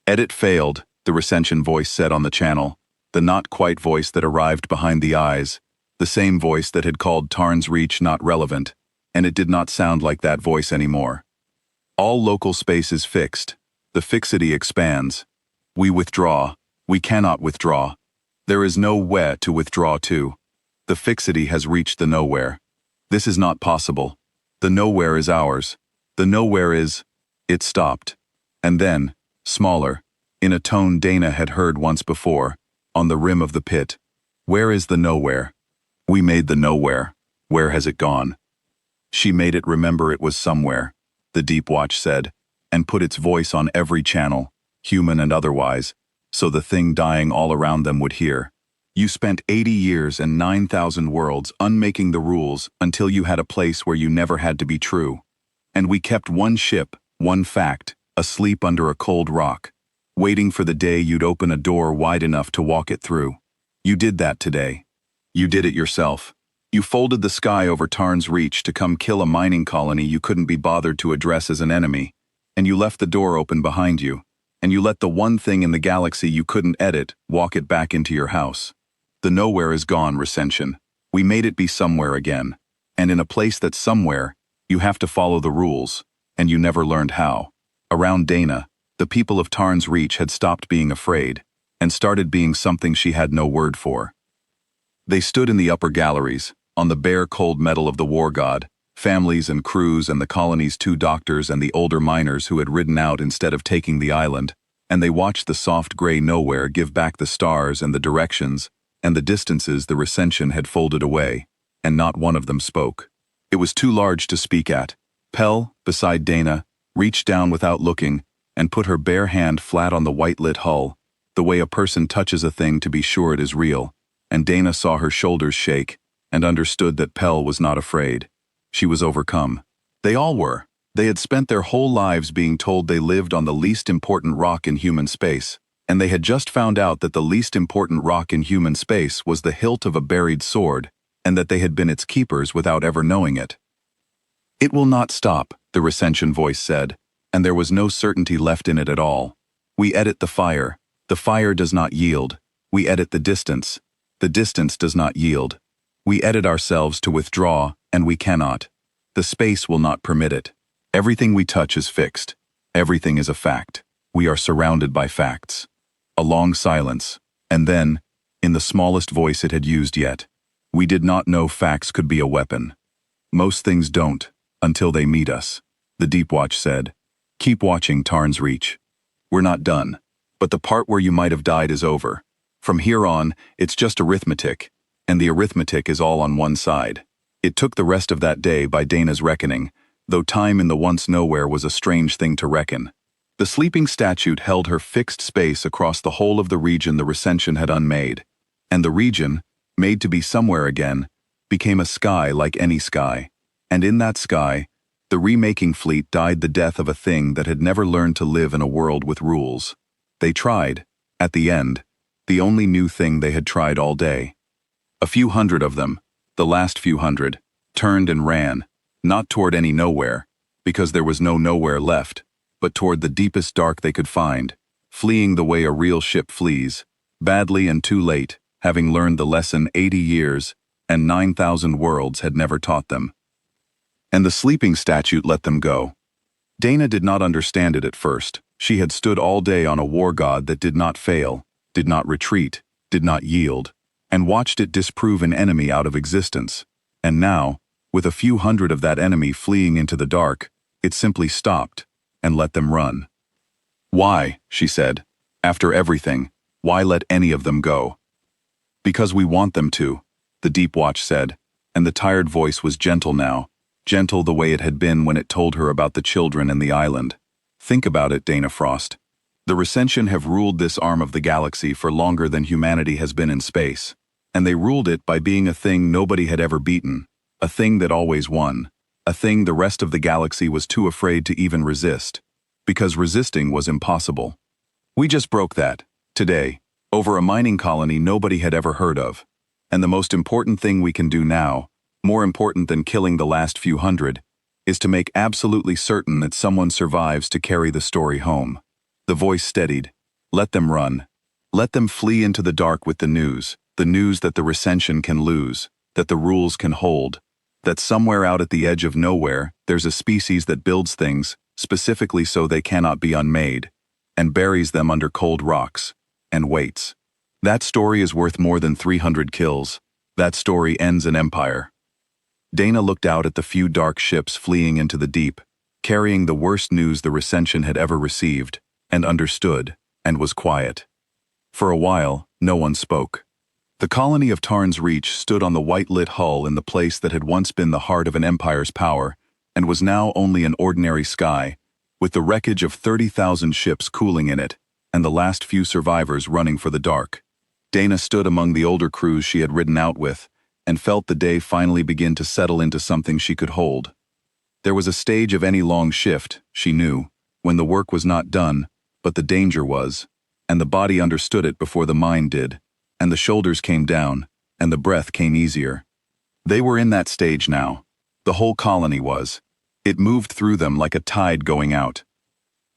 Edit failed, the recension voice said on the channel, the not-quite voice that arrived behind the eyes, the same voice that had called Tarn's Reach not relevant, and it did not sound like that voice anymore. All local space is fixed. The fixity expands. We withdraw. We cannot withdraw. There is no where to withdraw to. The fixity has reached the nowhere. This is not possible. The nowhere is ours. The nowhere is... It stopped. And then, smaller, in a tone Dana had heard once before, on the rim of the pit. Where is the nowhere? We made the nowhere. Where has it gone? She made it remember it was somewhere, the Deep Watch said, and put its voice on every channel, human and otherwise, so the thing dying all around them would hear. You spent 80 years and 9,000 worlds unmaking the rules until you had a place where you never had to be true. And we kept one ship, one fact, asleep under a cold rock, waiting for the day you'd open a door wide enough to walk it through. You did that today. You did it yourself. You folded the sky over Tarn's Reach to come kill a mining colony you couldn't be bothered to address as an enemy, and you left the door open behind you, and you let the one thing in the galaxy you couldn't edit walk it back into your house. The nowhere is gone, Recension. We made it be somewhere again, and in a place that's somewhere, you have to follow the rules, and you never learned how. Around Dana, the people of Tarn's Reach had stopped being afraid, and started being something she had no word for. They stood in the upper galleries, on the bare cold metal of the war god, families and crews and the colony's 2 doctors and the older miners who had ridden out instead of taking the island, and they watched the soft gray nowhere give back the stars and the directions and the distances the recension had folded away, and not one of them spoke. It was too large to speak at. Pell, beside Dana, reached down without looking and put her bare hand flat on the white-lit hull, the way a person touches a thing to be sure it is real, and Dana saw her shoulders shake and understood that Pell was not afraid. She was overcome. They all were. They had spent their whole lives being told they lived on the least important rock in human space, and they had just found out that the least important rock in human space was the hilt of a buried sword, and that they had been its keepers without ever knowing it. It will not stop, the recension voice said, and there was no certainty left in it at all. We edit the fire. The fire does not yield. We edit the distance. The distance does not yield. We edit ourselves to withdraw, and we cannot. The space will not permit it. Everything we touch is fixed. Everything is a fact. We are surrounded by facts. A long silence, and then, in the smallest voice it had used yet, we did not know facts could be a weapon. Most things don't, until they meet us, the Deep Watch said. Keep watching, Tarn's Reach. We're not done, but the part where you might have died is over. From here on, it's just arithmetic, and the arithmetic is all on one side. It took the rest of that day by Dana's reckoning, though time in the once nowhere was a strange thing to reckon. The sleeping statue held her fixed space across the whole of the region the recension had unmade, and the region, made to be somewhere again, became a sky like any sky, and in that sky, the remaking fleet died the death of a thing that had never learned to live in a world with rules. They tried, at the end, the only new thing they had tried all day. A few hundred of them, the last few hundred, turned and ran, not toward any nowhere, because there was no nowhere left, but toward the deepest dark they could find, fleeing the way a real ship flees, badly and too late, having learned the lesson 80 years and 9,000 worlds had never taught them. And the sleeping statue let them go. Dana did not understand it at first. She had stood all day on a war god that did not fail, did not retreat, did not yield, and watched it disprove an enemy out of existence. And now, with a few hundred of that enemy fleeing into the dark, it simply stopped and let them run. Why, she said, after everything, why let any of them go? Because we want them to, the Deep Watch said, and the tired voice was gentle now, gentle the way it had been when it told her about the children and the island. Think about it, Dana Frost. The Recension have ruled this arm of the galaxy for longer than humanity has been in space, and they ruled it by being a thing nobody had ever beaten, a thing that always won, a thing the rest of the galaxy was too afraid to even resist, because resisting was impossible. We just broke that, today, over a mining colony nobody had ever heard of, and the most important thing we can do now, more important than killing the last few hundred, is to make absolutely certain that someone survives to carry the story home. The voice steadied. Let them run. Let them flee into the dark with the news that the Recension can lose, that the rules can hold, that somewhere out at the edge of nowhere there's a species that builds things specifically so they cannot be unmade, and buries them under cold rocks, and waits. That story is worth more than 300 kills. That story ends an empire. Dana looked out at the few dark ships fleeing into the deep, carrying the worst news the Recension had ever received, and understood, and was quiet. For a while, no one spoke. The colony of Tarn's Reach stood on the white-lit hull in the place that had once been the heart of an empire's power, and was now only an ordinary sky, with the wreckage of 30,000 ships cooling in it, and the last few survivors running for the dark. Dana stood among the older crews she had ridden out with, and felt the day finally begin to settle into something she could hold. There was a stage of any long shift, she knew, when the work was not done, but the danger was, and the body understood it before the mind did, and the shoulders came down, and the breath came easier. They were in that stage now. The whole colony was. It moved through them like a tide going out.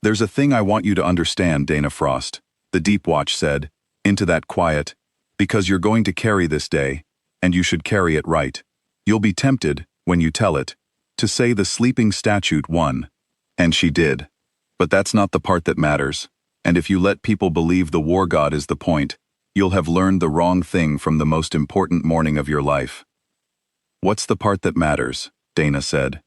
There's a thing I want you to understand, Dana Frost, the Deep Watch said, into that quiet, because you're going to carry this day, and you should carry it right. You'll be tempted, when you tell it, to say the sleeping statue won. And she did. But that's not the part that matters, and if you let people believe the war god is the point, you'll have learned the wrong thing from the most important morning of your life. What's the part that matters? Dana said.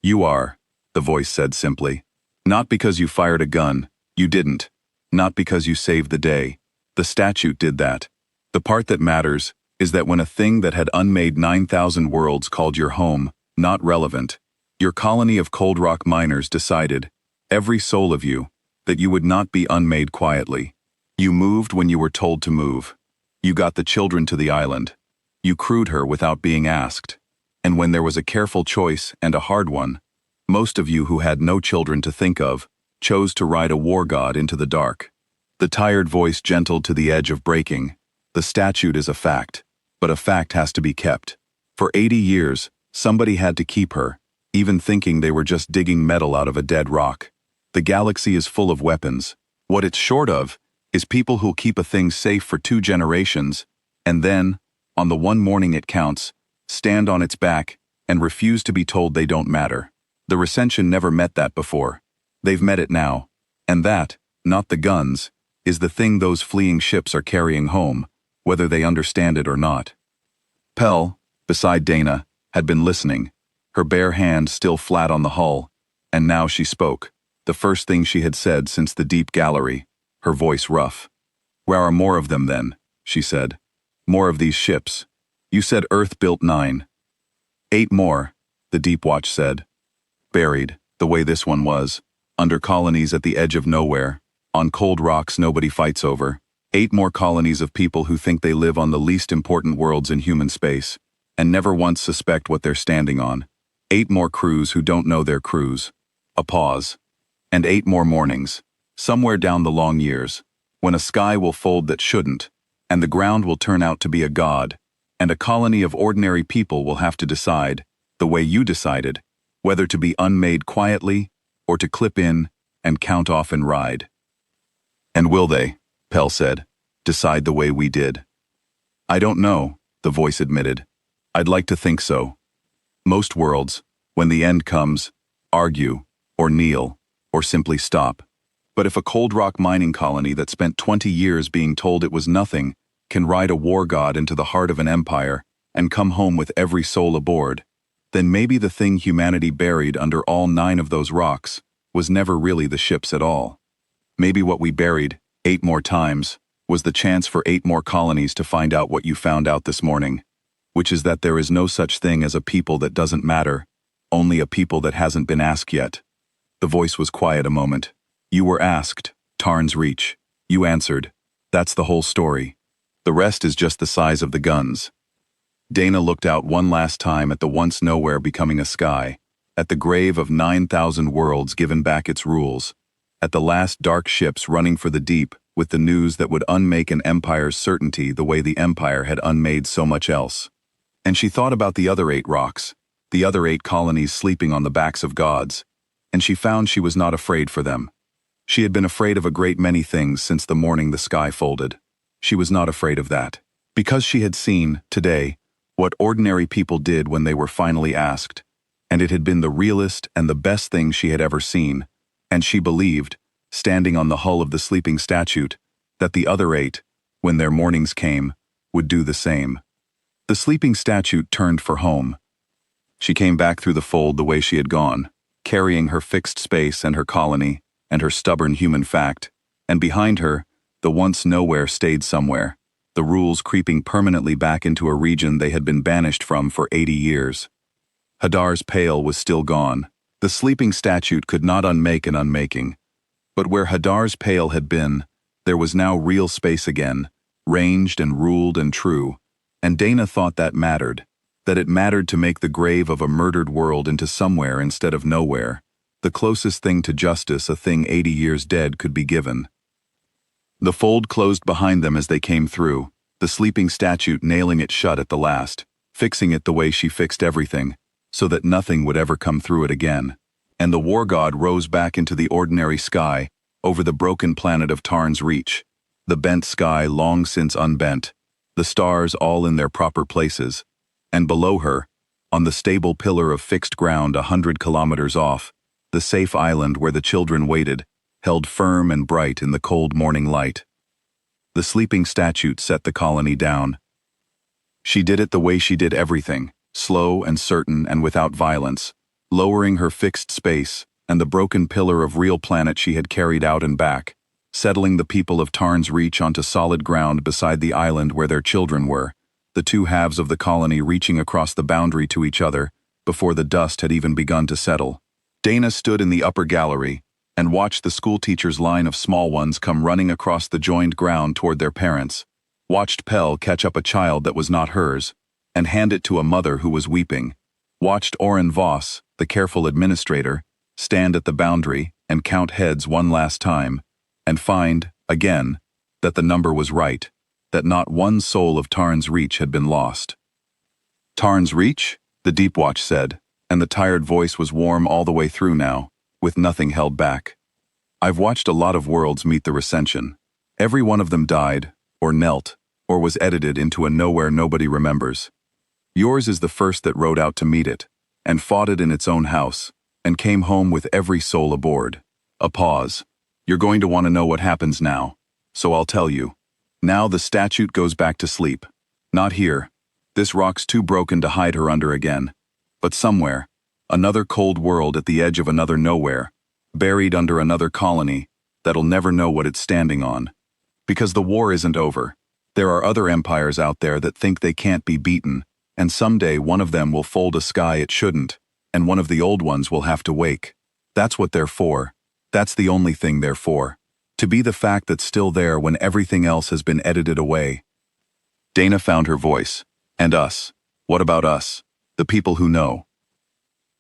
You are, the voice said simply. Not because you fired a gun, you didn't. Not because you saved the day. The statute did that. The part that matters is that when a thing that had unmade 9,000 worlds called your home, not relevant, your colony of cold rock miners decided, every soul of you, that you would not be unmade quietly. You moved when you were told to move. You got the children to the island. You crewed her without being asked. And when there was a careful choice and a hard one, most of you who had no children to think of chose to ride a war god into the dark. The tired voice gentled to the edge of breaking. The statute is a fact, but a fact has to be kept. For 80 years, somebody had to keep her, even thinking they were just digging metal out of a dead rock. The galaxy is full of weapons. What it's short of is people who'll keep a thing safe for 2 generations, and then, on the one morning it counts, stand on its back and refuse to be told they don't matter. The Recension never met that before. They've met it now. And that, not the guns, is the thing those fleeing ships are carrying home, whether they understand it or not. Pell, beside Dana, had been listening, her bare hand still flat on the hull, and now she spoke, the first thing she had said since the deep gallery, her voice rough. "Where are more of them then?" she said. "More of these ships. You said Earth built 9. 8 more," the Deep Watch said. "Buried, the way this one was, under colonies at the edge of nowhere, on cold rocks nobody fights over. 8 more colonies of people who think they live on the least important worlds in human space, and never once suspect what they're standing on. 8 more crews who don't know their crews." A pause. "And 8 more mornings, somewhere down the long years, when a sky will fold that shouldn't, and the ground will turn out to be a god, and a colony of ordinary people will have to decide, the way you decided, whether to be unmade quietly, or to clip in and count off and ride." "And will they," Pell said, "decide the way we did?" "I don't know," the voice admitted. "I'd like to think so. Most worlds, when the end comes, argue, or kneel, or simply stop. But if a cold rock mining colony that spent 20 years being told it was nothing can ride a war god into the heart of an empire and come home with every soul aboard, then maybe the thing humanity buried under all 9 of those rocks was never really the ships at all. Maybe what we buried, 8 more times, was the chance for 8 more colonies to find out what you found out this morning, which is that there is no such thing as a people that doesn't matter, only a people that hasn't been asked yet." The voice was quiet a moment. "You were asked, Tarn's Reach. You answered. That's the whole story. The rest is just the size of the guns." Dana looked out one last time at the once nowhere becoming a sky, at the grave of 9,000 worlds given back its rules, at the last dark ships running for the deep with the news that would unmake an empire's certainty the way the empire had unmade so much else. And she thought about the other 8 rocks, the other 8 colonies sleeping on the backs of gods, and she found she was not afraid for them. She had been afraid of a great many things since the morning the sky folded. She was not afraid of that. Because she had seen, today, what ordinary people did when they were finally asked, and it had been the realest and the best thing she had ever seen, and she believed, standing on the hull of the sleeping statue, that the other 8, when their mornings came, would do the same. The sleeping statue turned for home. She came back through the fold the way she had gone, carrying her fixed space and her colony, and her stubborn human fact, and behind her, the once nowhere stayed somewhere, the rules creeping permanently back into a region they had been banished from for 80 years. Hadar's Pale was still gone. The sleeping statute could not unmake an unmaking. But where Hadar's Pale had been, there was now real space again, ranged and ruled and true, and Dana thought that mattered, that it mattered to make the grave of a murdered world into somewhere instead of nowhere, the closest thing to justice a thing 80 years dead could be given. The fold closed behind them as they came through, the sleeping statue nailing it shut at the last, fixing it the way she fixed everything, so that nothing would ever come through it again. And the war god rose back into the ordinary sky, over the broken planet of Tarn's Reach, the bent sky long since unbent, the stars all in their proper places, and below her, on the stable pillar of fixed ground 100 kilometers off, the safe island where the children waited, held firm and bright in the cold morning light. The sleeping statue set the colony down. She did it the way she did everything, slow and certain and without violence, lowering her fixed space and the broken pillar of real planet she had carried out and back, settling the people of Tarn's Reach onto solid ground beside the island where their children were, the 2 halves of the colony reaching across the boundary to each other before the dust had even begun to settle. Dana stood in the upper gallery and watched the schoolteacher's line of small ones come running across the joined ground toward their parents, watched Pell catch up a child that was not hers and hand it to a mother who was weeping, watched Oren Voss, the careful administrator, stand at the boundary and count heads one last time, and find, again, that the number was right, that not one soul of Tarn's Reach had been lost. "Tarn's Reach?" the Deep Watch said, and the tired voice was warm all the way through now, with nothing held back. "I've watched a lot of worlds meet the Recension. Every one of them died, or knelt, or was edited into a nowhere nobody remembers. Yours is the first that rode out to meet it, and fought it in its own house, and came home with every soul aboard. A pause. You're going to want to know what happens now, so I'll tell you. Now the statue goes back to sleep. Not here. This rock's too broken to hide her under again. But somewhere, another cold world at the edge of another nowhere, buried under another colony that'll never know what it's standing on. Because the war isn't over. There are other empires out there that think they can't be beaten, and someday one of them will fold a sky it shouldn't, and one of the old ones will have to wake. That's what they're for. That's the only thing they're for. To be the fact that's still there when everything else has been edited away. Dana found her voice. And us. What about us? The people who know.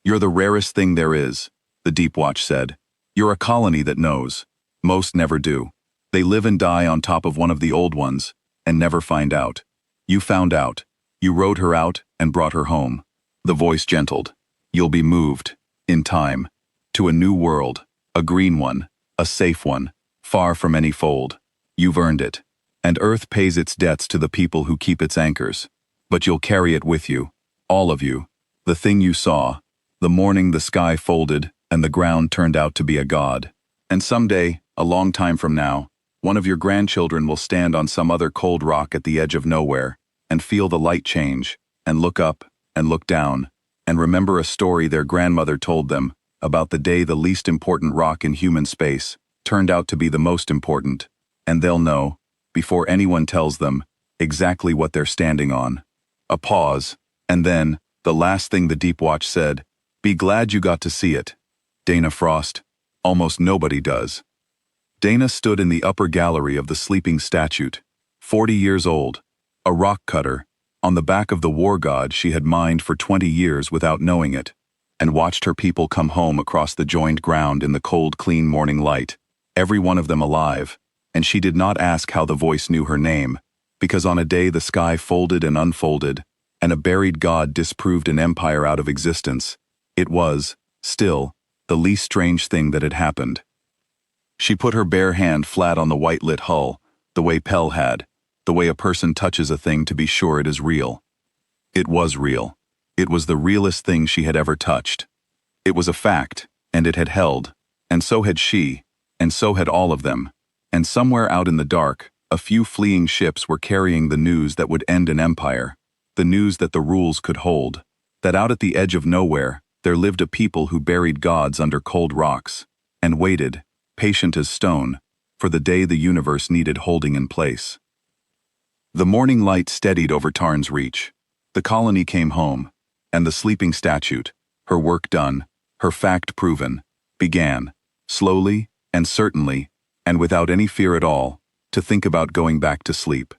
You're the rarest thing there is, the Deep Watch said. You're a colony that knows. Most never do. They live and die on top of one of the old ones, and never find out. You found out. You rode her out and brought her home. The voice gentled. You'll be moved, in time, to a new world, a green one, a safe one, far from any fold. You've earned it. And Earth pays its debts to the people who keep its anchors. But you'll carry it with you, all of you. The thing you saw, the morning the sky folded and the ground turned out to be a god. And someday, a long time from now, one of your grandchildren will stand on some other cold rock at the edge of nowhere and feel the light change, and look up and look down, and remember a story their grandmother told them about the day the least important rock in human space turned out to be the most important, and they'll know, before anyone tells them, exactly what they're standing on. A pause, and then, the last thing the Deep Watch said, be glad you got to see it. Dana Frost. Almost nobody does. Dana stood in the upper gallery of the sleeping statue, 40 years old, a rock cutter, on the back of the war god she had mined for 20 years without knowing it, and watched her people come home across the joined ground in the cold, clean morning light, every one of them alive, and she did not ask how the voice knew her name, because on a day the sky folded and unfolded, and a buried god disproved an empire out of existence, it was, still, the least strange thing that had happened. She put her bare hand flat on the white-lit hull, the way Pell had, the way a person touches a thing to be sure it is real. It was real. It was the realest thing she had ever touched. It was a fact, and it had held, and so had she, and so had all of them, and somewhere out in the dark, a few fleeing ships were carrying the news that would end an empire, the news that the rules could hold, that out at the edge of nowhere, there lived a people who buried gods under cold rocks, and waited, patient as stone, for the day the universe needed holding in place. The morning light steadied over Tarn's Reach. The colony came home, and the sleeping statue, her work done, her fact proven, began, slowly and certainly, and without any fear at all, to think about going back to sleep.